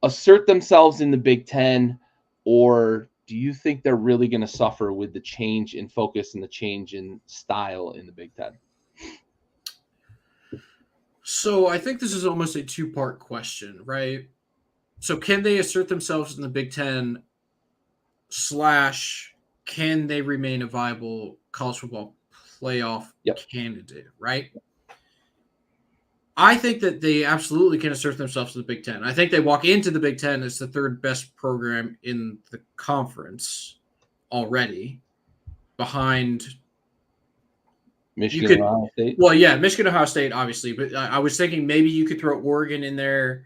assert themselves in the Big Ten, or do you think they're really going to suffer with the change in focus and the change in style in the Big Ten? So I think this is almost a two-part question, right? So can they assert themselves in the Big Ten / can they remain a viable college football playoff candidate, right? I think that they absolutely can assert themselves in the Big Ten. I think they walk into the Big Ten as the third best program in the conference already, behind Michigan, Ohio State. Well, yeah, Michigan, Ohio State, obviously. But I was thinking maybe you could throw Oregon in there,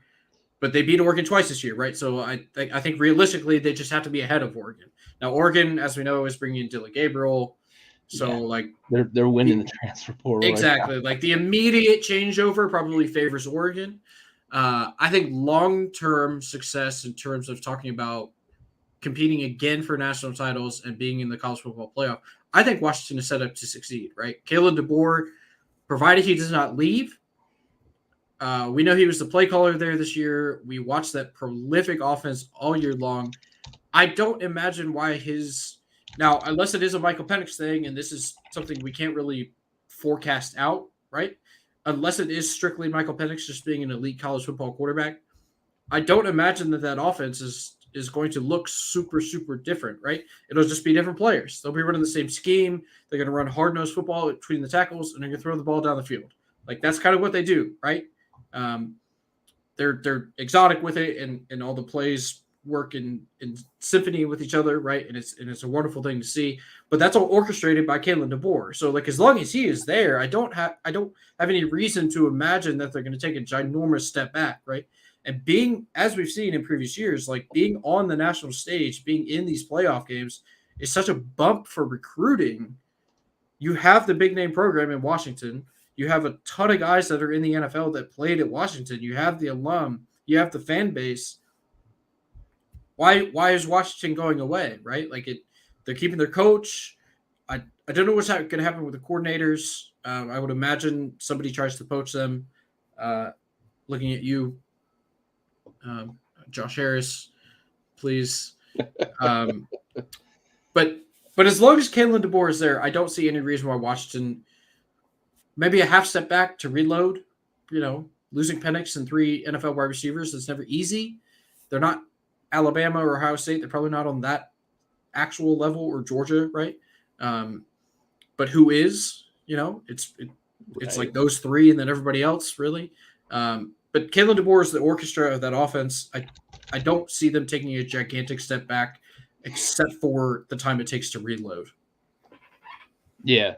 but they beat Oregon twice this year, right? So I think realistically they just have to be ahead of Oregon. Now, Oregon, as we know, is bringing in Dylan Gabriel. So, they're winning the transfer portal. Exactly. Right now. The immediate changeover probably favors Oregon. I think long-term success in terms of talking about competing again for national titles and being in the college football playoff, I think Washington is set up to succeed, right? Kalen DeBoer, provided he does not leave, we know he was the play caller there this year. We watched that prolific offense all year long. I don't imagine why now, unless it is a Michael Penix thing, and this is something we can't really forecast out, right? Unless it is strictly Michael Penix just being an elite college football quarterback, I don't imagine that offense is going to look super, super different, right? It'll just be different players. They'll be running the same scheme. They're going to run hard-nosed football between the tackles, and they're going to throw the ball down the field. That's kind of what they do, right? They're exotic with it, and all the plays work in symphony with each other, right? And it's a wonderful thing to see. But that's all orchestrated by Kalen DeBoer. So as long as he is there, I don't have any reason to imagine that they're going to take a ginormous step back, right? And being, as we've seen in previous years, being on the national stage, being in these playoff games is such a bump for recruiting. You have the big name program in Washington. You have a ton of guys that are in the NFL that played at Washington. You have the alum. You have the fan base. Why is Washington going away, right? They're keeping their coach. I don't know what's going to happen with the coordinators. I would imagine somebody tries to poach them. Looking at you, Josh Harris, please. But as long as Kalen DeBoer is there, I don't see any reason why Washington, maybe a half step back to reload. Losing Penix and 3 NFL wide receivers is never easy. They're not Alabama or Ohio State. They're probably not on that actual level, or Georgia, right? But who is? It's right. Like those 3 and then everybody else, really. But Kalen DeBoer is the orchestra of that offense. I don't see them taking a gigantic step back, except for the time it takes to reload. Yeah.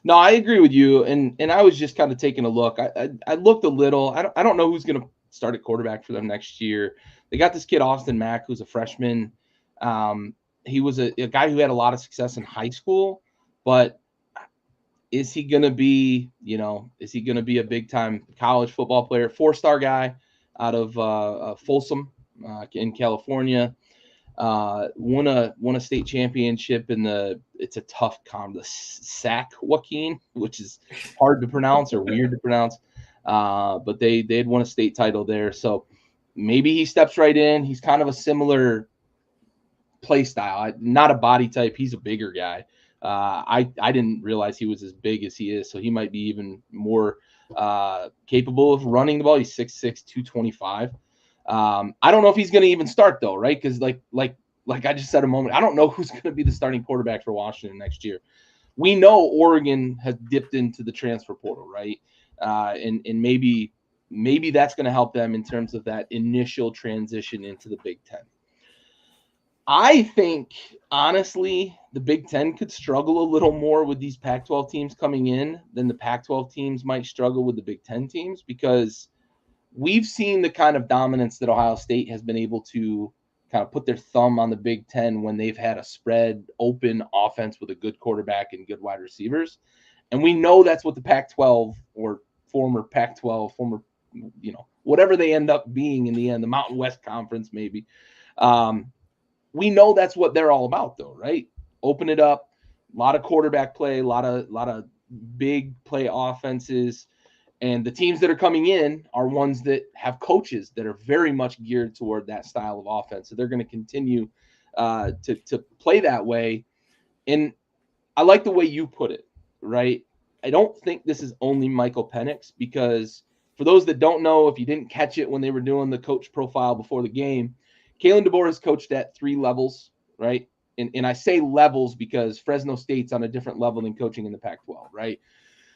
No, I agree with you. And I was just kind of taking a look. I looked a little. I don't know who's going to start at quarterback for them next year. They got this kid, Austin Mack, who's a freshman. He was a guy who had a lot of success in high school, but is he going to be a big-time college football player? 4-star guy out of Folsom in California. Won a state championship it's a tough the SAC Joaquin, which is hard to pronounce or weird to pronounce. But they'd won a state title there. So maybe he steps right in. He's kind of a similar play style, not a body type. He's a bigger guy. I didn't realize he was as big as he is. So he might be even more capable of running the ball. He's 6'6", 225. I don't know if he's going to even start though, right? Because like I just said a moment, I don't know who's going to be the starting quarterback for Washington next year. We know Oregon has dipped into the transfer portal, right? And maybe that's going to help them in terms of that initial transition into the Big Ten. I think, honestly, the Big Ten could struggle a little more with these Pac-12 teams coming in than the Pac-12 teams might struggle with the Big Ten teams, because we've seen the kind of dominance that Ohio State has been able to kind of put their thumb on the Big Ten when they've had a spread open offense with a good quarterback and good wide receivers. And we know that's what the Pac-12 or former Pac-12, whatever they end up being in the end, the Mountain West Conference maybe. We know that's what they're all about though, right? Open it up, a lot of quarterback play, a lot of big play offenses. And the teams that are coming in are ones that have coaches that are very much geared toward that style of offense. So they're going to continue to play that way. And I like the way you put it, right? I don't think this is only Michael Penix, because for those that don't know, if you didn't catch it when they were doing the coach profile before the game, Kalen DeBoer has coached at 3 levels, right? And I say levels because Fresno State's on a different level than coaching in the Pac-12, right?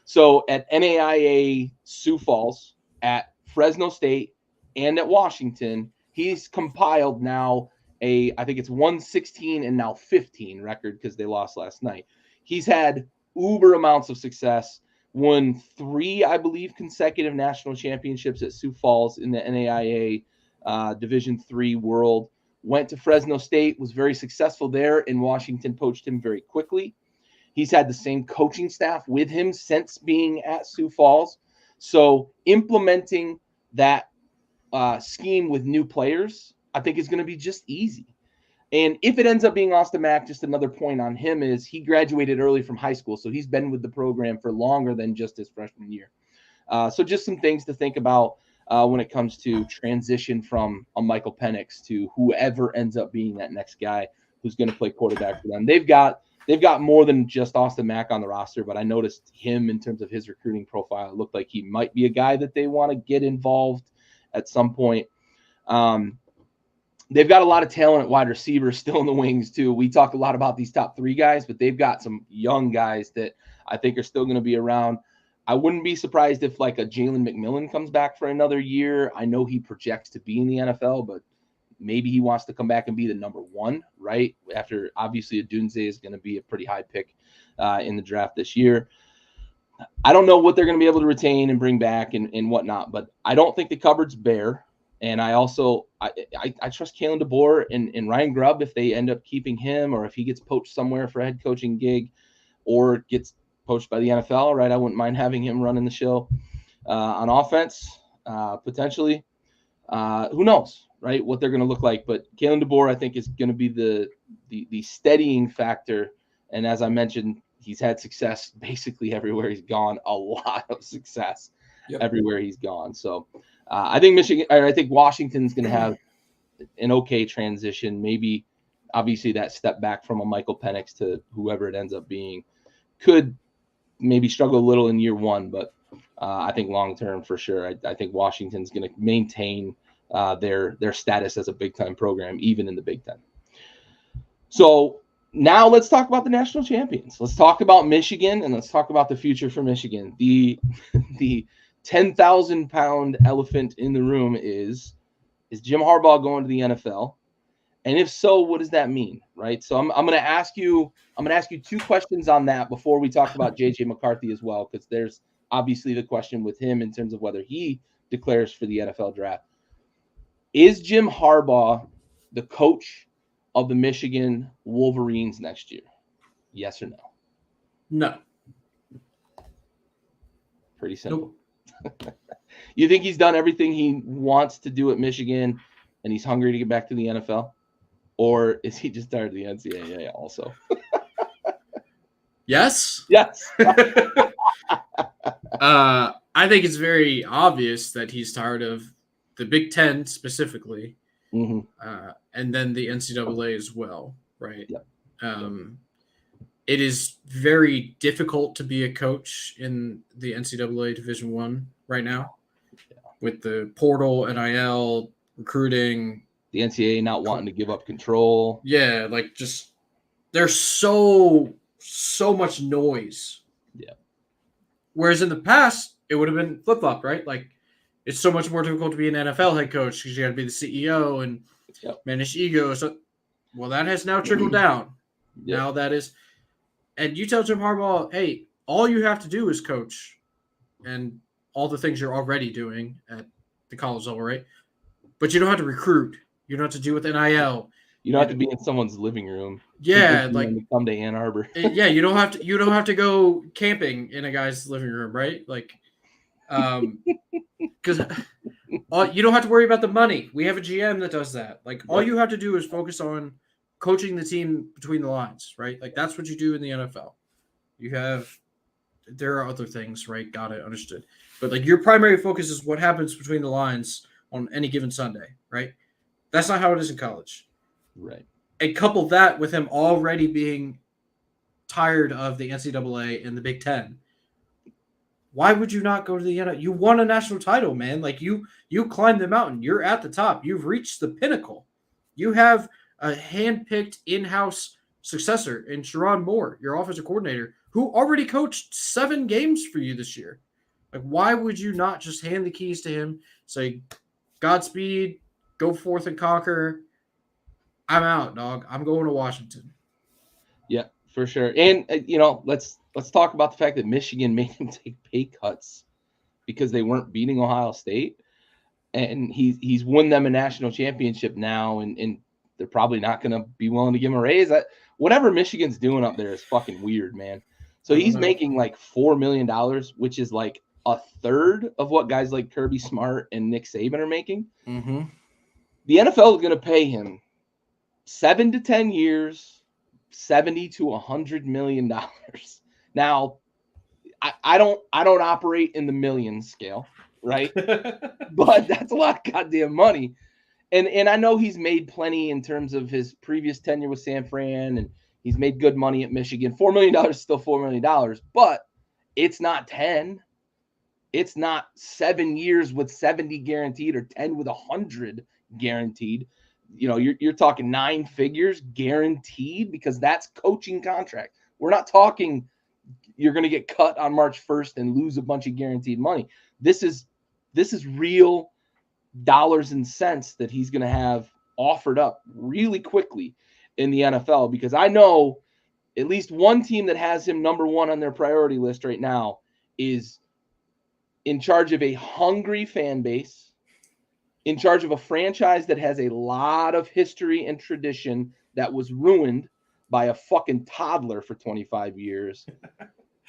So at NAIA Sioux Falls, at Fresno State, and at Washington, he's compiled now I think it's 116 and now 15 record because they lost last night. He's had uber amounts of success, won 3, I believe, consecutive national championships at Sioux Falls in the NAIA Division III World. Went to Fresno State, was very successful there, and Washington poached him very quickly. He's had the same coaching staff with him since being at Sioux Falls. So implementing that scheme with new players, I think is going to be just easy. And if it ends up being Austin Mack, just another point on him is he graduated early from high school. So he's been with the program for longer than just his freshman year. So just some things to think about when it comes to transition from a Michael Penix to whoever ends up being that next guy who's going to play quarterback for them. They've got more than just Austin Mack on the roster, but I noticed him in terms of his recruiting profile. It looked like he might be a guy that they want to get involved at some point. They've got a lot of talent at wide receiver still in the wings too. We talked a lot about these top 3 guys, but they've got some young guys that I think are still going to be around. I wouldn't be surprised if like a Jalen McMillan comes back for another year. I know he projects to be in the NFL, but maybe he wants to come back and be the number 1, right? After obviously Odunze is going to be a pretty high pick in the draft this year. I don't know what they're going to be able to retain and bring back and whatnot, but I don't think the cupboard's bare. And I also I trust Kalen DeBoer and Ryan Grubb if they end up keeping him, or if he gets poached somewhere for a head coaching gig or gets poached by the NFL, right? I wouldn't mind having him running the show on offense, potentially. Who knows, right, what they're going to look like. But Kalen DeBoer, I think, is going to be the steadying factor. And as I mentioned, he's had success basically everywhere he's gone, a lot of success everywhere he's gone. So I think Washington's going to have an okay transition. Maybe obviously that step back from a Michael Penix to whoever it ends up being could maybe struggle a little in year 1, but I think long-term for sure, I think Washington's going to maintain their status as a big-time program, even in the Big Ten. So now let's talk about the national champions. Let's talk about Michigan, and let's talk about the future for Michigan. The 10,000-pound elephant in the room is Jim Harbaugh going to the NFL? And if so, what does that mean, right? So I'm going to ask you 2 questions on that before we talk about JJ McCarthy as well, because there's obviously the question with him in terms of whether he declares for the NFL draft. Is Jim Harbaugh the coach of the Michigan Wolverines next year? Yes or no? No. Pretty simple. Nope. You think he's done everything he wants to do at Michigan and he's hungry to get back to the NFL? Or is he just tired of the NCAA also? Yes. Yes. I think it's very obvious that he's tired of the Big Ten specifically, and then the NCAA as well, right? Yep. It is very difficult to be a coach in the NCAA Division I right now, with the portal, NIL, recruiting. The NCAA not wanting to give up control. Yeah, like just there's so much noise. Yeah. Whereas in the past, it would have been flip-flop, right? Like, it's so much more difficult to be an NFL head coach because you got to be the CEO and manage ego. So, well, that has now trickled down. Yep. Now that is, and you tell Jim Harbaugh, hey, all you have to do is coach and all the things you're already doing at the college level, right? But you don't have to recruit. You don't have to do with NIL. You don't have to be in someone's living room. Yeah, like come to Ann Arbor. Yeah, you don't have to go camping in a guy's living room, right? Like, because you don't have to worry about the money. We have a GM that does that. Like, all you have to do is focus on coaching the team between the lines, right? Like, that's what you do in the NFL. There are other things, right? Got it, understood. But like your primary focus is what happens between the lines on any given Sunday, right? That's not how it is in college. Right. And couple that with him already being tired of the NCAA and the Big Ten. Why would you not go to the NFL? You won a national title, man. Like you climbed the mountain. You're at the top. You've reached the pinnacle. You have a hand-picked in-house successor in Sharon Moore, your offensive coordinator, who already coached 7 games for you this year. Like, why would you not just hand the keys to him, say, Godspeed, go forth and conquer. I'm out, dog. I'm going to Washington. Yeah, for sure. And let's talk about the fact that Michigan made him take pay cuts because they weren't beating Ohio State, and he's won them a national championship now, and they're probably not going to be willing to give him a raise. Whatever Michigan's doing up there is fucking weird, man. So he's making like $4 million, which is like a third of what guys like Kirby Smart and Nick Saban are making. Mm-hmm. The NFL is going to pay him 7 to 10 years, $70 to $100 million. Now, I don't operate in the millions scale, right? But that's a lot of goddamn money. And I know he's made plenty in terms of his previous tenure with San Fran, and he's made good money at Michigan. $4 million is still $4 million, but it's not 10. It's not 7 years with 70 guaranteed or 10 with 100 guaranteed. You're talking 9 figures guaranteed, because that's coaching contract. We're not talking you're going to get cut on March 1st and lose a bunch of guaranteed money. This is real dollars and cents that he's going to have offered up really quickly in the NFL, because I know at least one team that has him number 1 on their priority list right now is in charge of a hungry fan base, in charge of a franchise that has a lot of history and tradition that was ruined by a fucking toddler for 25 years,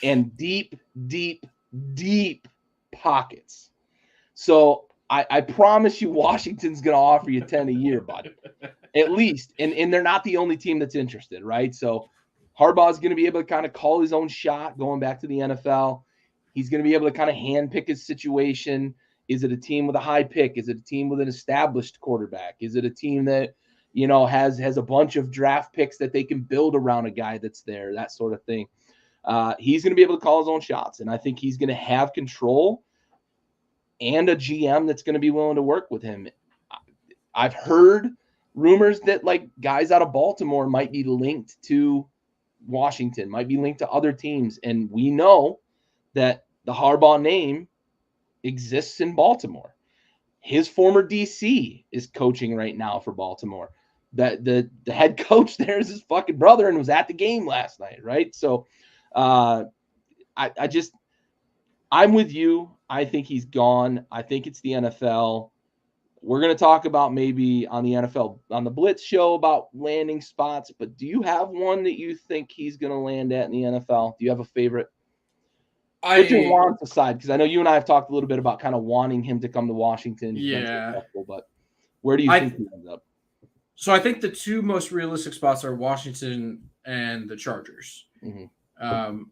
and deep, deep, deep pockets. So I promise you Washington's going to offer you 10 a year, bud, at least. And they're not the only team that's interested, right? So Harbaugh's going to be able to kind of call his own shot going back to the NFL. He's going to be able to kind of handpick his situation. Is it a team with a high pick? Is it a team with an established quarterback? Is it a team that, has a bunch of draft picks that they can build around a guy that's there, that sort of thing? He's going to be able to call his own shots, and I think he's going to have control and a GM that's going to be willing to work with him. I've heard rumors that like guys out of Baltimore might be linked to Washington, might be linked to other teams, and we know that the Harbaugh name exists in Baltimore. His former DC is coaching right now for Baltimore. The head coach there is his fucking brother and was at the game last night, right? So I'm with you. I think he's gone. I think it's the NFL. We're going to talk about maybe on the NFL, on the Blitz show, about landing spots, but do you have one that you think he's going to land at in the NFL? Do you have a favorite? Put your wants aside, because I know you and I have talked a little bit about kind of wanting him to come to Washington. Yeah. But where do you think he ends up? So I think the 2 most realistic spots are Washington and the Chargers. Mm-hmm.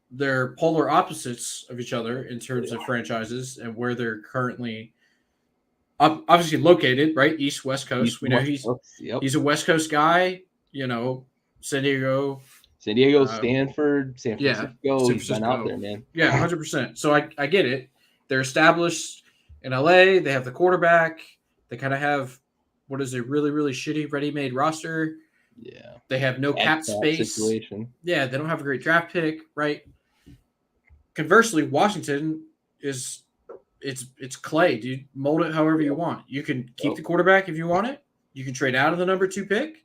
They're polar opposites of each other in terms of franchises and where they're currently obviously located, right? East, West Coast. We know he's a West Coast guy, San Diego, Stanford, San Francisco. He's been out there, man. Yeah, 100%. So I get it. They're established in LA. They have the quarterback. They kind of have what is a really, really shitty ready-made roster. Yeah. They have no cap space. Situation. Yeah, they don't have a great draft pick, right? Conversely, Washington is it's clay, dude. Mold it however you want. You can keep the quarterback if you want it. You can trade out of the number 2 pick.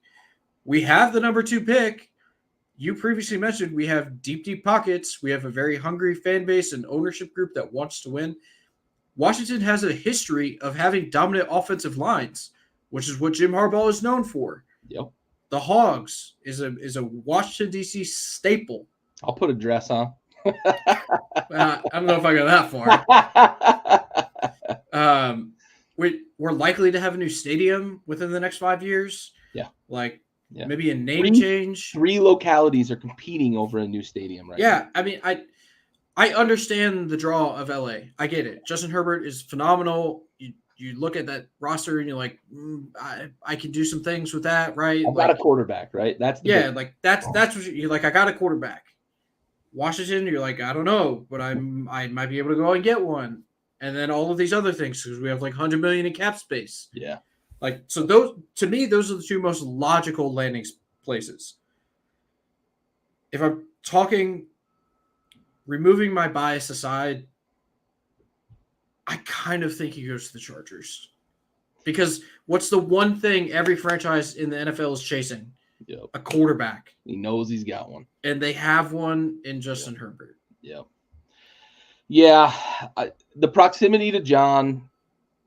We have the number 2 pick. You previously mentioned we have deep, deep pockets. We have a very hungry fan base and ownership group that wants to win. Washington has a history of having dominant offensive lines, which is what Jim Harbaugh is known for. Yep. The Hogs is a Washington, D.C. staple. I'll put a dress on. I don't know if I go that far. We're likely to have a new stadium within the next 5 years. Yeah. Maybe a name change. 3 localities are competing over a new stadium right now. Yeah, I mean, I understand the draw of LA. I get it. Justin Herbert is phenomenal. You look at that roster and you're like, I can do some things with that, right? I've got a quarterback, right? That's the big. That's what you're like. I got a quarterback. Washington, you're like, I don't know, but I might be able to go and get one. And then all of these other things because we have like 100 million in cap space. Yeah. Like so, those to me, those are the two most logical landing places. If I'm talking, removing my bias aside, I kind of think he goes to the Chargers. Because what's the one thing every franchise in the NFL is chasing? Yep. A quarterback. He knows he's got one. And they have one in Justin Herbert. Yep. Yeah. The proximity to John,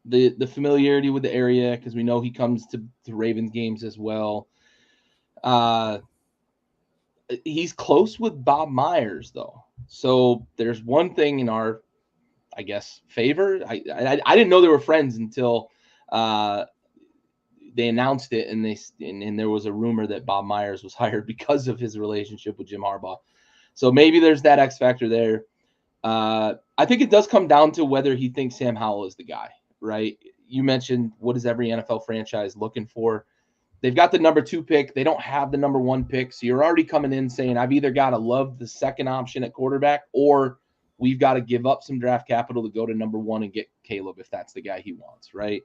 the familiarity with the area, because we know he comes to Ravens games as well. He's close with Bob Myers, though. So there's one thing in our, I guess, favor. I didn't know they were friends until they announced it, and there was a rumor that Bob Myers was hired because of his relationship with Jim Harbaugh. So maybe there's that X factor there. I think it does come down to whether he thinks Sam Howell is the guy, right? You mentioned what is every NFL franchise looking for? They've got the number 2 pick. They don't have the number 1 pick. So you're already coming in saying, I've either got to love the second option at quarterback, or we've got to give up some draft capital to go to number 1 and get Caleb if that's the guy he wants, right?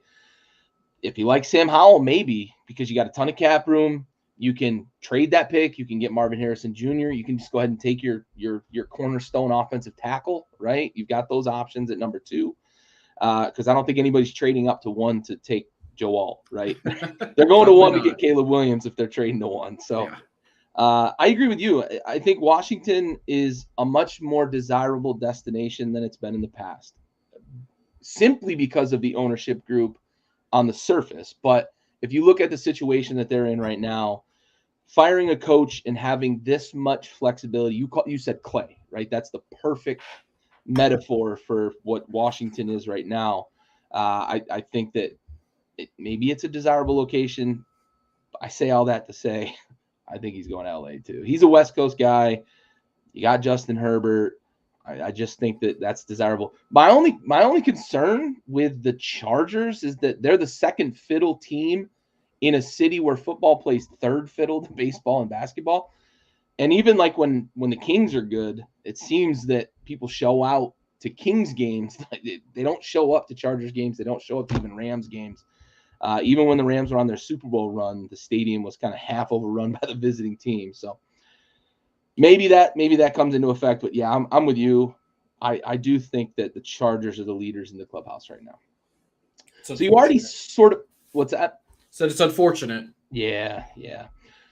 If you like Sam Howell, maybe, because you got a ton of cap room. You can trade that pick. You can get Marvin Harrison Jr. You can just go ahead and take your cornerstone offensive tackle, right? You've got those options at number 2. Because I don't think anybody's trading up to 1 to take Joe Alt, right? They're going to 1 to get Caleb Williams if they're trading to 1. So I agree with you. I think Washington is a much more desirable destination than it's been in the past, simply because of the ownership group on the surface. But if you look at the situation that they're in right now, firing a coach and having this much flexibility, you said Clay, right? That's the perfect metaphor for what Washington is right now. I think that maybe it's a desirable location. I say all that to say, I think he's going to LA too. He's a West Coast guy. You got Justin Herbert. I just think that that's desirable. My only concern with the Chargers is that they're the second fiddle team in a city where football plays third fiddle to baseball and basketball. And even like when the Kings are good, it seems that people show out to Kings games. They don't show up to Chargers games. They don't show up to even Rams games. Even when the Rams were on their Super Bowl run, the stadium was kind of half overrun by the visiting team. So maybe that comes into effect. But yeah, I'm with you. I do think that the Chargers are the leaders in the clubhouse right now. So you already sort of – what's that? So it's unfortunate. Yeah.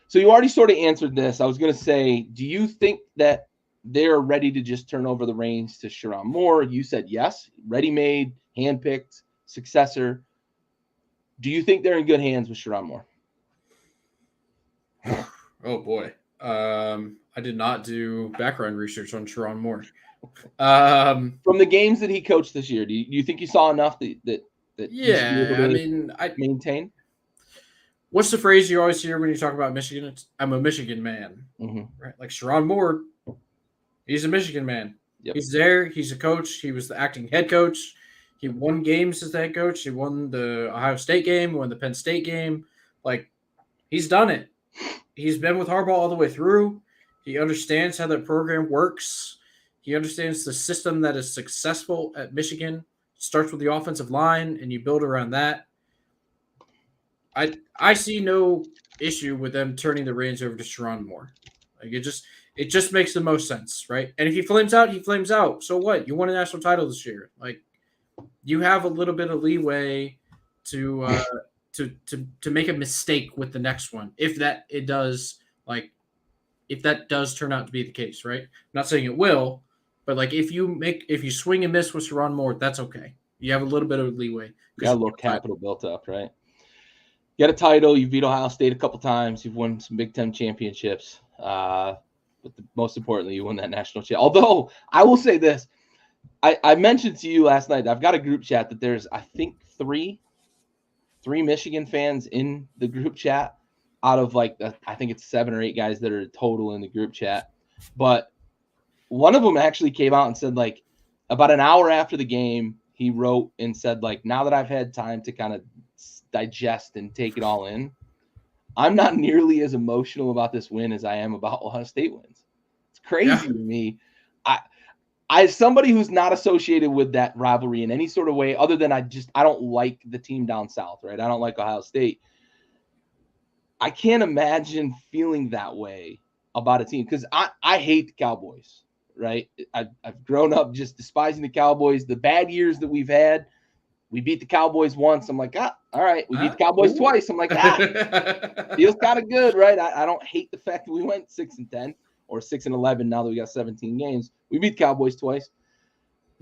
So you already sort of answered this. I was going to say, do you think that they're ready to just turn over the reins to Sherrone Moore? You said yes, ready-made, handpicked, successor. Do you think they're in good hands with Sherrone Moore? Oh, boy. I did not do background research on Sherrone Moore. From the games that he coached this year, do you think you saw enough that yeah, I mean, I maintain? What's the phrase you always hear when you talk about Michigan? It's, I'm a Michigan man, right? Like Sherrone Moore, he's a Michigan man. Yep. He's there. He's a coach. He was the acting head coach. He won games as the head coach. He won the Ohio State game, won the Penn State game. Like, he's done it. He's been with Harbaugh all the way through. He understands how that program works. He understands the system that is successful at Michigan. It starts with the offensive line, and you build around that. I see no issue with them turning the reins over to Sherrone Moore. Like it just makes the most sense, right? And if he flames out, he flames out. So what? You won a national title this year. Like, you have a little bit of leeway to make a mistake with the next one if that does turn out to be the case, right? I'm not saying it will, but like if you swing and miss with Sherrone Moore, that's okay. You have a little bit of leeway. You got a little capital built up, right? You got a title. You beat Ohio State a couple times. You've won some Big Ten championships. But most importantly, you won that national championship. Although I will say this, I mentioned to you last night, I've got a group chat that there's, I think, three Michigan fans in the group chat out of I think it's 7 or 8 guys that are total in the group chat. But one of them actually came out and said, like, about an hour after the game, he wrote and said, like, now that I've had time to kind of digest and take it all in, I'm not nearly as emotional about this win as I am about Ohio State wins. It's crazy to me. I, as somebody who's not associated with that rivalry in any sort of way, other than I don't like the team down south, right? I don't like Ohio State. I can't imagine feeling that way about a team because I hate the Cowboys, right? I've grown up just despising the Cowboys. The bad years that we've had, we beat the Cowboys once. I'm like, all right. We beat the Cowboys twice. I'm like, feels kind of good, right? I don't hate the fact that we went 6-10 or 6-11 now that we got 17 games. We beat the Cowboys twice.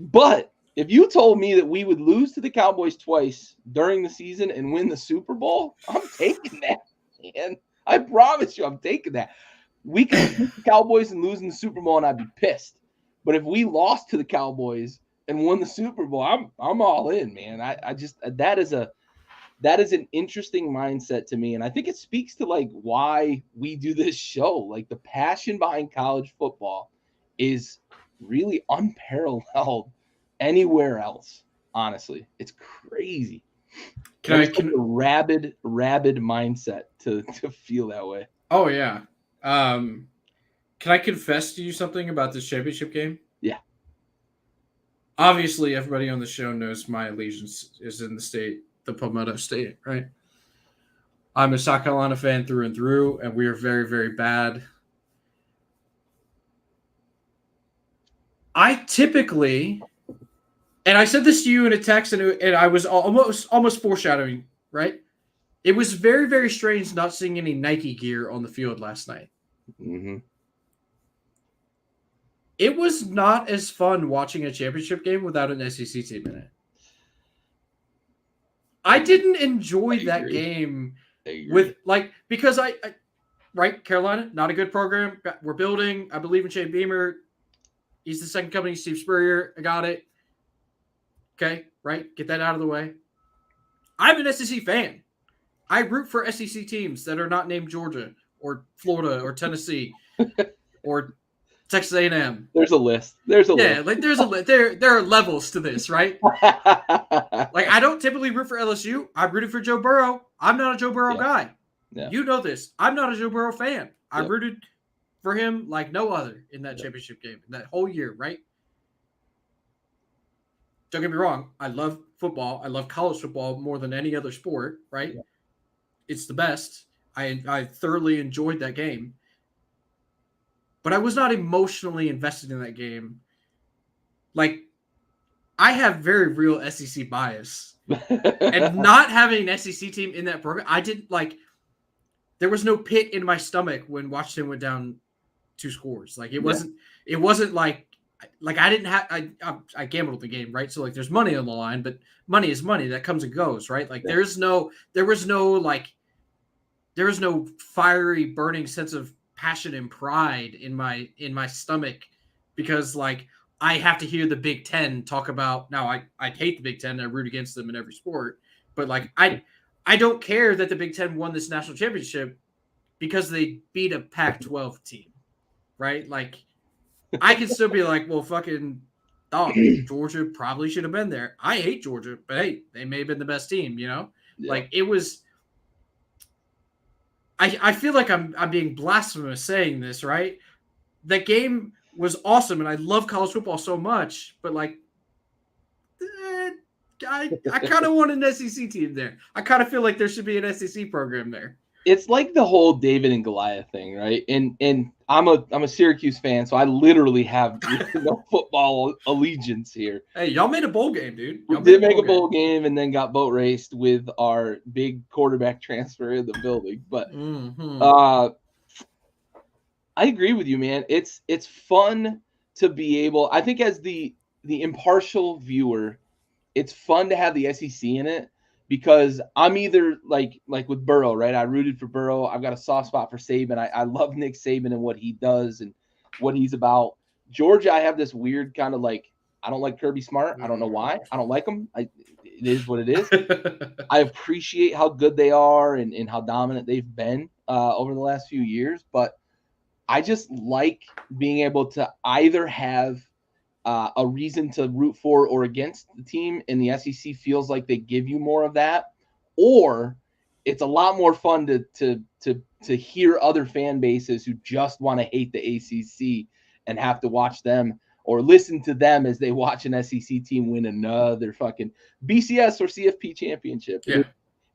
But if you told me that we would lose to the Cowboys twice during the season and win the Super Bowl, I'm taking that, man. I promise you, I'm taking that. We could beat the Cowboys and lose in the Super Bowl, and I'd be pissed. But if we lost to the Cowboys and won the Super Bowl, I'm all in, man. I just that is an interesting mindset to me, and I think it speaks to like why we do this show. Like the passion behind college football is really unparalleled anywhere else. Honestly, it's crazy. Can a rabid mindset to feel that way? Oh yeah. Can I confess to you something about this championship game? Yeah. Obviously, everybody on the show knows my allegiance is in the Palmetto State, right? I'm a South Carolina fan through and through, and we are very, very bad. I typically, and I said this to you in a text, and I was almost foreshadowing, right? It was very, very strange not seeing any Nike gear on the field last night. Mm-hmm. It was not as fun watching a championship game without an SEC team in it. I didn't enjoy that game with because I right, Carolina, not a good program. We're building. I believe in Shane Beamer. He's the second coming of Steve Spurrier. I got it. Okay, right? Get that out of the way. I'm an SEC fan. I root for SEC teams that are not named Georgia or Florida or Tennessee or Texas A&M. There's a list. There's a list. Like there's a list. There are levels to this, right? Like I don't typically root for LSU. I'm rooting for Joe Burrow. I'm not a Joe Burrow guy. Yeah. You know this. I'm not a Joe Burrow fan. I rooted for him like no other in that championship game, in that whole year, right? Don't get me wrong. I love football. I love college football more than any other sport, right? Yeah. It's the best. I thoroughly enjoyed that game. But I was not emotionally invested in that game. Like, I have very real SEC bias. And not having an SEC team in that program, I didn't like – there was no pit in my stomach when Washington went down 2 scores. Like, it wasn't like I didn't have – I gambled the game, right? So, like, there's money on the line, but money is money. That comes and goes, right? Like, there was no fiery, burning sense of passion and pride in my stomach because like I have to hear the Big Ten talk about now I hate the Big Ten. I root against them in every sport, but like I don't care that the Big Ten won this national championship because they beat a Pac-12 team, right? Like I can still be like, well, fucking Georgia probably should have been there. I hate Georgia, but hey, they may have been the best team, you know? Yeah. Like it was I feel like I'm being blasphemous saying this, right? That game was awesome, and I love college football so much, but like, I kind of want an SEC team there. I kind of feel like there should be an SEC program there. It's like the whole David and Goliath thing, right? And I'm a Syracuse fan, so I literally have no football allegiance here. Hey, y'all made a bowl game, dude. We did make a bowl game and then got boat raced with our big quarterback transfer in the building. But I agree with you, man. It's fun to be able. I think as the impartial viewer, it's fun to have the SEC in it. Because I'm either like with Burrow, right? I rooted for Burrow. I've got a soft spot for Saban. I love Nick Saban and what he does and what he's about. Georgia, I have this weird kind of like, I don't like Kirby Smart. I don't know why. I don't like him. It is what it is. I appreciate how good they are and how dominant they've been over the last few years. But I just like being able to either have a reason to root for or against the team, and the SEC feels like they give you more of that, or it's a lot more fun to hear other fan bases who just want to hate the ACC and have to watch them or listen to them as they watch an SEC team win another fucking BCS or CFP championship. Yeah.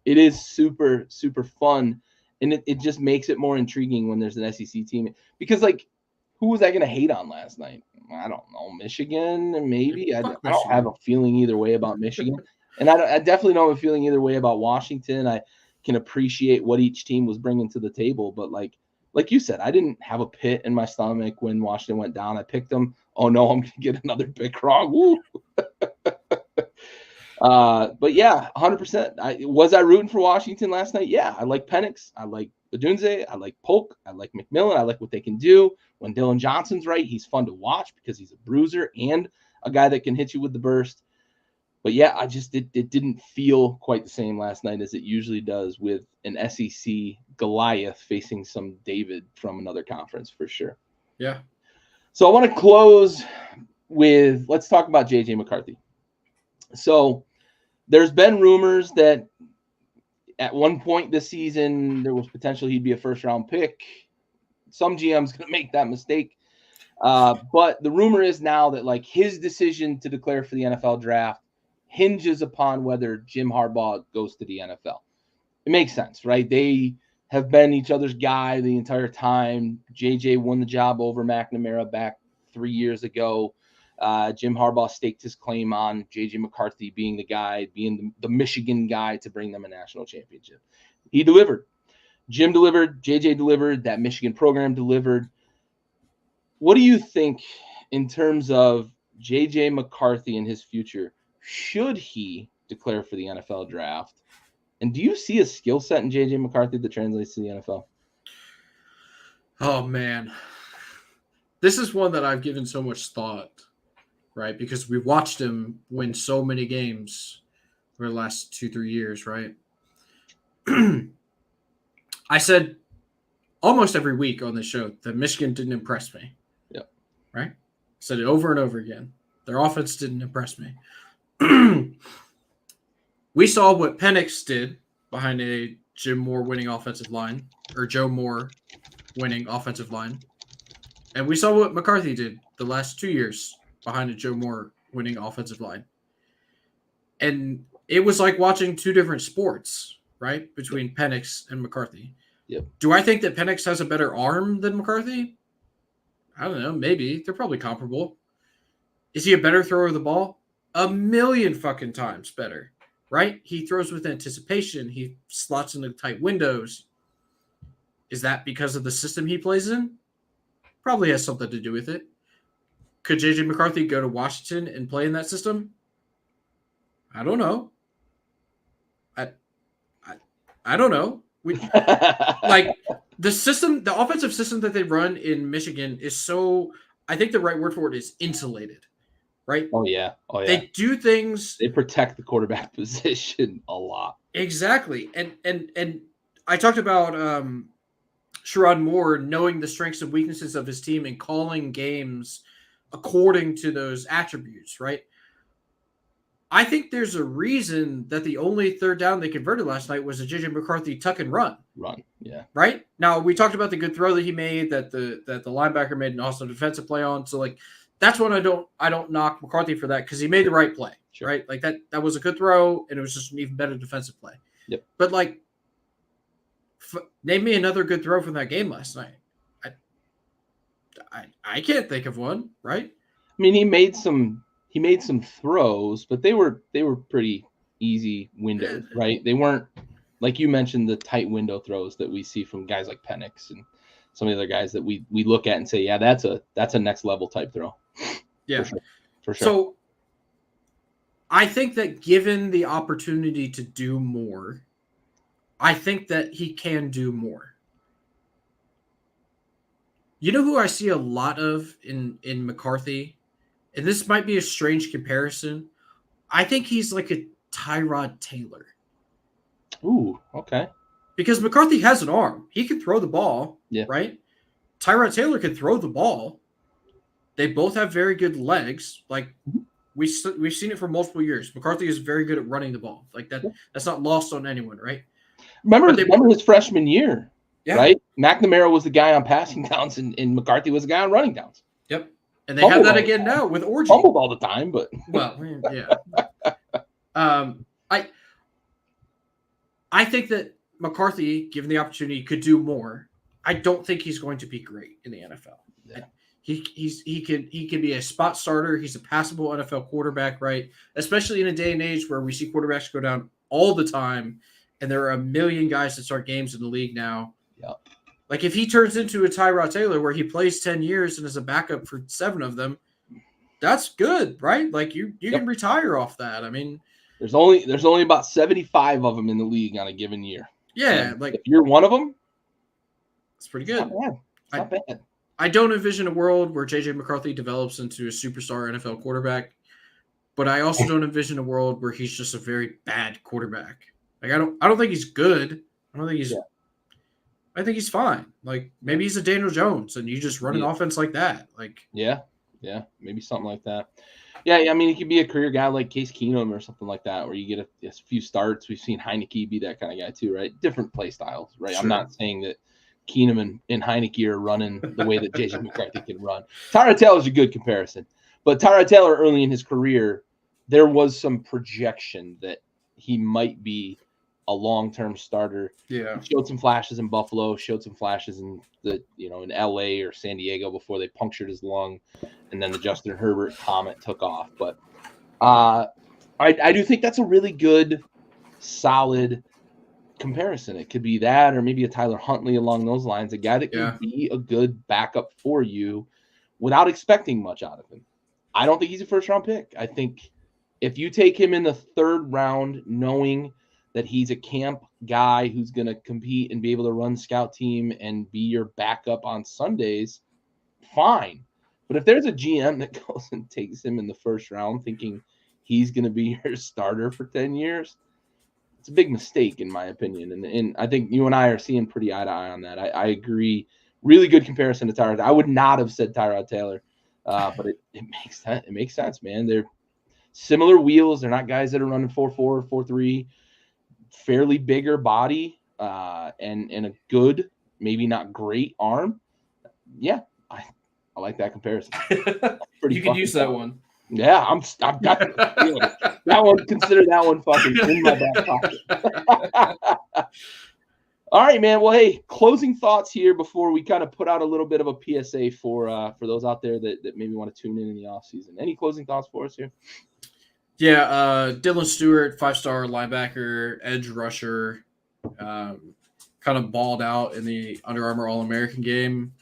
It is super, super fun, and it just makes it more intriguing when there's an SEC team. Because, like, who was I going to hate on last night? I don't know. Michigan, maybe. I don't have a feeling either way about Michigan. And I definitely don't have a feeling either way about Washington. I can appreciate what each team was bringing to the table. But, like you said, I didn't have a pit in my stomach when Washington went down. I picked them. Oh, no, I'm going to get another pick wrong. Woo! But yeah, 100%. Was I rooting for Washington last night? Yeah, I like Penix. I like Odunze. I like Polk. I like McMillan. I like what they can do. When Dylan Johnson's right, he's fun to watch because he's a bruiser and a guy that can hit you with the burst. But yeah, it didn't feel quite the same last night as it usually does with an SEC Goliath facing some David from another conference for sure. Yeah. So I want to close with, let's talk about JJ McCarthy. So there's been rumors that at one point this season there was potential he'd be a first-round pick. Some GM's going to make that mistake. But the rumor is now that, like, his decision to declare for the NFL draft hinges upon whether Jim Harbaugh goes to the NFL. It makes sense, right? They have been each other's guy the entire time. JJ won the job over McNamara back 3 years ago. Jim Harbaugh staked his claim on JJ McCarthy being the guy, being the Michigan guy to bring them a national championship. He delivered. Jim delivered. JJ delivered. That Michigan program delivered. What do you think in terms of JJ McCarthy and his future? Should he declare for the NFL draft? And do you see a skill set in JJ McCarthy that translates to the NFL? Oh, man. This is one that I've given so much thought, right? Because we watched him win so many games for the last 2-3 years, right? I said almost every week on this show that Michigan didn't impress me. Yep. Right? Said it over and over again. Their offense didn't impress me. We saw what Penix did behind a Jim Moore winning offensive line, or Joe Moore winning offensive line. And we saw what McCarthy did the last 2 years behind a Joe Moore winning offensive line. And it was like watching two different sports, right? Between Penix and McCarthy. Yep. Do I think that Penix has a better arm than McCarthy? I don't know. Maybe. They're probably comparable. Is he a better thrower of the ball? 1,000,000 fucking times better, right? He throws with anticipation. He slots into tight windows. Is that because of the system he plays in? Probably has something to do with it. Could JJ McCarthy go to Washington and play in that system? I don't know. I don't know. Like the system, the offensive system that they run in Michigan is so, I think the right word for it is insulated, right? Oh yeah. They do things. They protect the quarterback position a lot. Exactly. And I talked about Sherrod Moore knowing the strengths and weaknesses of his team and calling games according to those attributes, right? I think there's a reason that the only third down they converted last night was a JJ McCarthy tuck and run. Yeah. Right? Now, we talked about the good throw that he made, that the linebacker made an awesome defensive play on. So, like, that's when I don't knock McCarthy for that because he made the right play, sure. Right? Like, that was a good throw, and it was just an even better defensive play. Yep. But, like, name me another good throw from that game last night. I can't think of one, right? I mean, he made some throws, but they were pretty easy windows, right? They weren't, like you mentioned, the tight window throws that we see from guys like Penix and some of the other guys that we look at and say, yeah, that's a next level type throw. Yeah, for sure. So I think that given the opportunity to do more, I think that he can do more. You know who I see a lot of in McCarthy? And this might be a strange comparison. I think he's like a Tyrod Taylor. Ooh, okay. Because McCarthy has an arm. He can throw the ball, yeah. Right? Tyrod Taylor can throw the ball. They both have very good legs. Like we've seen it for multiple years. McCarthy is very good at running the ball. Like that. That's not lost on anyone, right? Remember his freshman year, right? McNamara was the guy on passing downs, and McCarthy was the guy on running downs. Yep. And they have that again now with Orgy. Fumbled all the time, but yeah. I think that McCarthy, given the opportunity, could do more. I don't think he's going to be great in the NFL. Yeah. He can be a spot starter. He's a passable NFL quarterback, right? Especially in a day and age where we see quarterbacks go down all the time, and there are a million guys that start games in the league now. Yeah. Like if he turns into a Tyrod Taylor where he plays 10 years and is a backup for 7 of them, that's good, right? Like you can retire off that. I mean, there's only about 75 of them in the league on a given year. Yeah, and like if you're one of them, it's pretty good. It's not bad. I don't envision a world where JJ McCarthy develops into a superstar NFL quarterback, but I also don't envision a world where he's just a very bad quarterback. Like I don't think he's good. I don't think he's. Yeah. I think he's fine. Like maybe he's a Daniel Jones, and you just run an offense like that. Like yeah, maybe something like that. Yeah, I mean, he could be a career guy like Case Keenum or something like that, where you get a few starts. We've seen Heineke be that kind of guy too, right? Different play styles, right? Sure. I'm not saying that Keenum and Heineke are running the way that JJ McCarthy can run. Tyrod Taylor is a good comparison, but Tyrod Taylor early in his career, there was some projection that he might be a long-term starter. Yeah, he showed some flashes in Buffalo, showed some flashes in in LA or San Diego before they punctured his lung, and then the Justin Herbert comment took off. But I do think that's a really good, solid comparison. It could be that, or maybe a Tyler Huntley along those lines, a guy that can be a good backup for you without expecting much out of him. I don't think he's a first-round pick. I think if you take him in the 3rd round, knowing that he's a camp guy who's going to compete and be able to run scout team and be your backup on Sundays, fine. But if there's a GM that goes and takes him in the 1st round thinking he's going to be your starter for 10 years, it's a big mistake in my opinion. And I think you and I are seeing pretty eye to eye on that. I agree. Really good comparison to Tyrod. I would not have said Tyrod Taylor, but it makes sense. It makes sense, man. They're similar wheels. They're not guys that are running 4.4 or 4.3. Fairly bigger body and a good, maybe not great arm. Yeah, I like that comparison. You can use that one. Yeah, I've got that one. Consider that one fucking in my back pocket. All right, man. Well, hey, closing thoughts here before we kind of put out a little bit of a PSA for those out there that maybe want to tune in the off season. Any closing thoughts for us here? Yeah, Dylan Stewart, 5-star linebacker, edge rusher, kind of balled out in the Under Armour All-American game.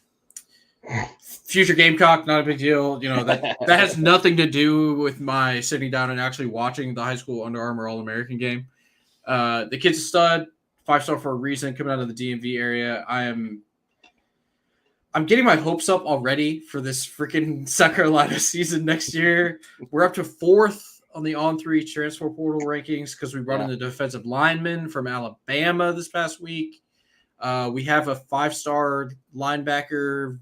Future Gamecock, not a big deal. That has nothing to do with my sitting down and actually watching the high school Under Armour All-American game. The kid's a stud, 5-star for a reason, coming out of the DMV area. I'm getting my hopes up already for this freaking South Carolina season next year. We're up to 4th on the On3 transfer portal rankings because we brought in the defensive lineman from Alabama this past week. We have a 5-star linebacker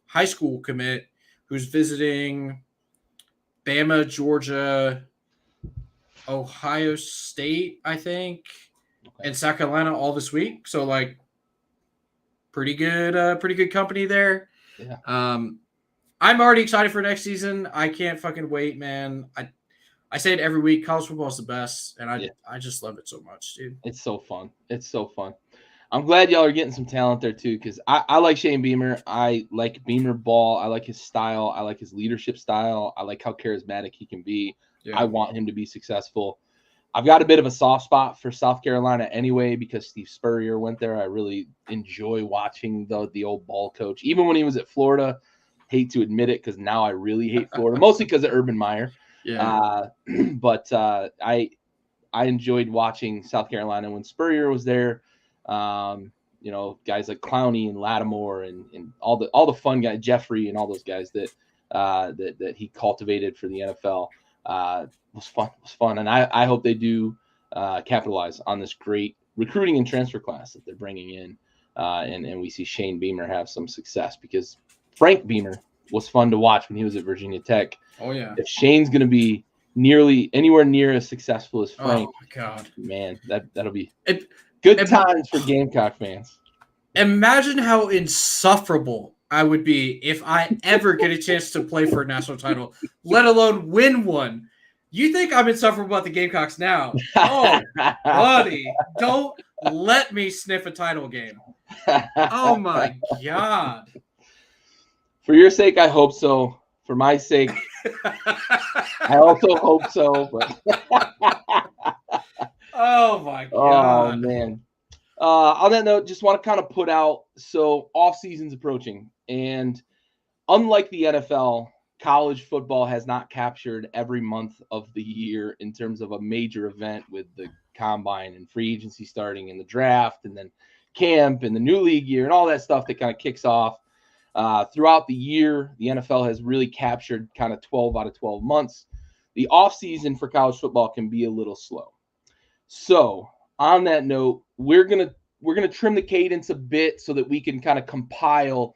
high school commit who's visiting Bama, Georgia, Ohio State, I think, and South Carolina all this week. So pretty good company there. Yeah. I'm already excited for next season. I can't fucking wait, man. I say it every week. College football is the best, and I just love it so much, dude. It's so fun. It's so fun. I'm glad y'all are getting some talent there too, because I like Shane Beamer. I like Beamer ball. I like his style. I like his leadership style. I like how charismatic he can be. Yeah. I want him to be successful. I've got a bit of a soft spot for South Carolina anyway because Steve Spurrier went there. I really enjoy watching the old ball coach, even when he was at Florida. Hate to admit it because now I really hate Florida, mostly because of Urban Meyer. Yeah. But I enjoyed watching South Carolina when Spurrier was there. Guys like Clowney and Lattimore and all the fun guys, Jeffrey and all those guys that he cultivated for the NFL. Was fun. And I hope they do capitalize on this great recruiting and transfer class that they're bringing in. and we see Shane Beamer have some success, because Frank Beamer was fun to watch when he was at Virginia Tech. Oh, yeah. If Shane's going to be nearly anywhere near as successful as Frank, oh my God, man, that'll be good times for Gamecock fans. Imagine how insufferable I would be if I ever get a chance to play for a national title, let alone win one. You think I'm insufferable about the Gamecocks now? Oh, buddy, don't let me sniff a title game. Oh, my God. For your sake, I hope so. For my sake, I also hope so. But oh, my God. Oh, man. On that note, just want to kind of put out, so off season's approaching, and unlike the NFL, college football has not captured every month of the year in terms of a major event, with the combine and free agency starting and the draft and then camp and the new league year and all that stuff that kind of kicks off. Throughout the year, the NFL has really captured kind of 12 out of 12 months. The off season for college football can be a little slow. So on that note, we're gonna trim the cadence a bit so that we can kind of compile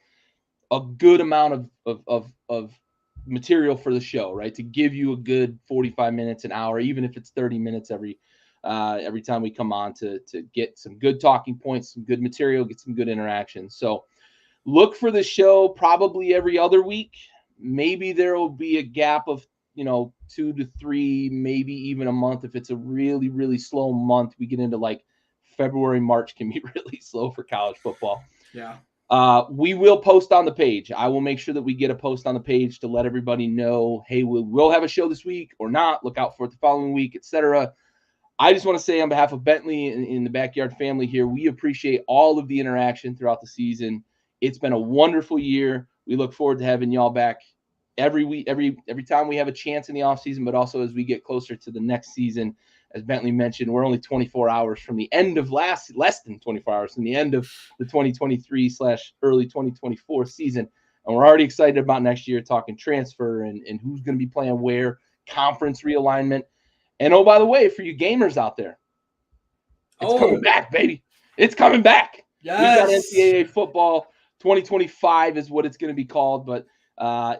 a good amount of material for the show, right? To give you a good 45 minutes, an hour, even if it's 30 minutes every time we come on, to get some good talking points, some good material, get some good interaction. So look for the show probably every other week. Maybe there will be a gap of 2 to 3, maybe even a month. If it's a really, really slow month, we get into like February, March can be really slow for college football. Yeah. We will post on the page. I will make sure that we get a post on the page to let everybody know, hey, we'll have a show this week or not. Look out for it the following week, etc. I just want to say on behalf of Bentley and in the Backyard family here, we appreciate all of the interaction throughout the season. It's been a wonderful year. We look forward to having y'all back every week, every time we have a chance in the offseason, but also as we get closer to the next season. As Bentley mentioned, we're only 24 hours from the end of less than 24 hours from the end of the 2023/early 2024 season. And we're already excited about next year, talking transfer and who's going to be playing where, conference realignment. And oh, by the way, for you gamers out there, it's coming back, baby. It's coming back. Yes. We've got NCAA football 2025 is what it's going to be called, but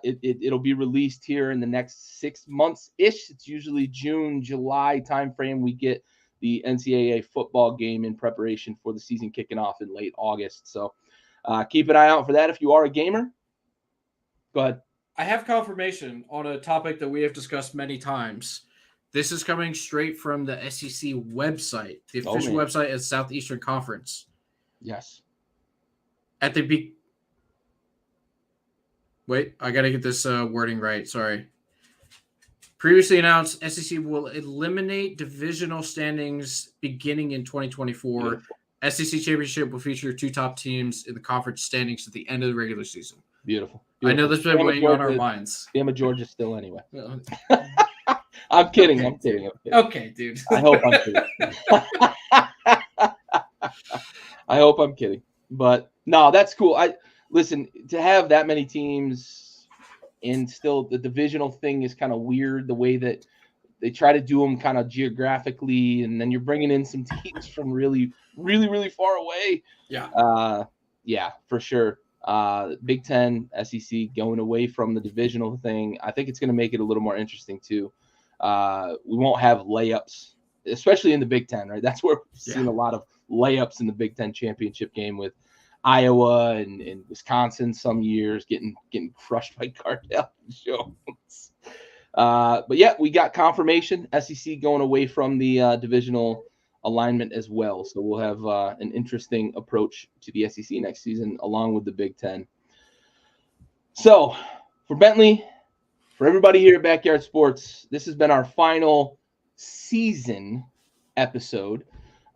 it'll be released here in the next 6 months-ish. It's usually June, July timeframe. We get the NCAA football game in preparation for the season kicking off in late August. So keep an eye out for that if you are a gamer. Go ahead. I have confirmation on a topic that we have discussed many times. This is coming straight from the SEC website. The official website is Southeastern Conference. Yes. Wait, I got to get this wording right. Sorry. Previously announced, SEC will eliminate divisional standings beginning in 2024. Beautiful. SEC Championship will feature 2 top teams in the conference standings at the end of the regular season. Beautiful. I know this has been weighing on our minds. Bama Georgia still anyway. I'm kidding. Okay, I'm kidding. Okay, dude. I hope I'm kidding. I hope I'm kidding. But no, that's cool. Listen, to have that many teams and still the divisional thing is kind of weird, the way that they try to do them kind of geographically, and then you're bringing in some teams from really, really, really far away. Yeah. Yeah, for sure. Big Ten, SEC going away from the divisional thing. I think it's going to make it a little more interesting too. We won't have layups, especially in the Big Ten, right? That's where we've seen a lot of layups in the Big Ten championship game, with Iowa and Wisconsin some years getting crushed by Cardell Jones. But yeah, we got confirmation, SEC going away from the divisional alignment as well. So we'll have an interesting approach to the SEC next season, along with the Big Ten. So for Bentley, for everybody here at Backyard Sports, this has been our final season episode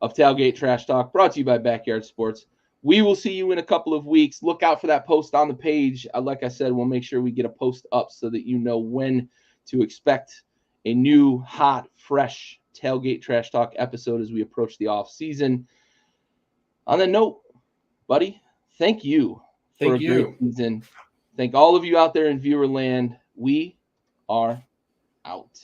of Tailgate Trash Talk, brought to you by Backyard Sports. We will see you in a couple of weeks. Look out for that post on the page. Like I said, we'll make sure we get a post up so that you know when to expect a new, hot, fresh Tailgate Trash Talk episode as we approach the off season. On that note, buddy, thank you for a great season. Thank all of you out there in viewer land. We are out.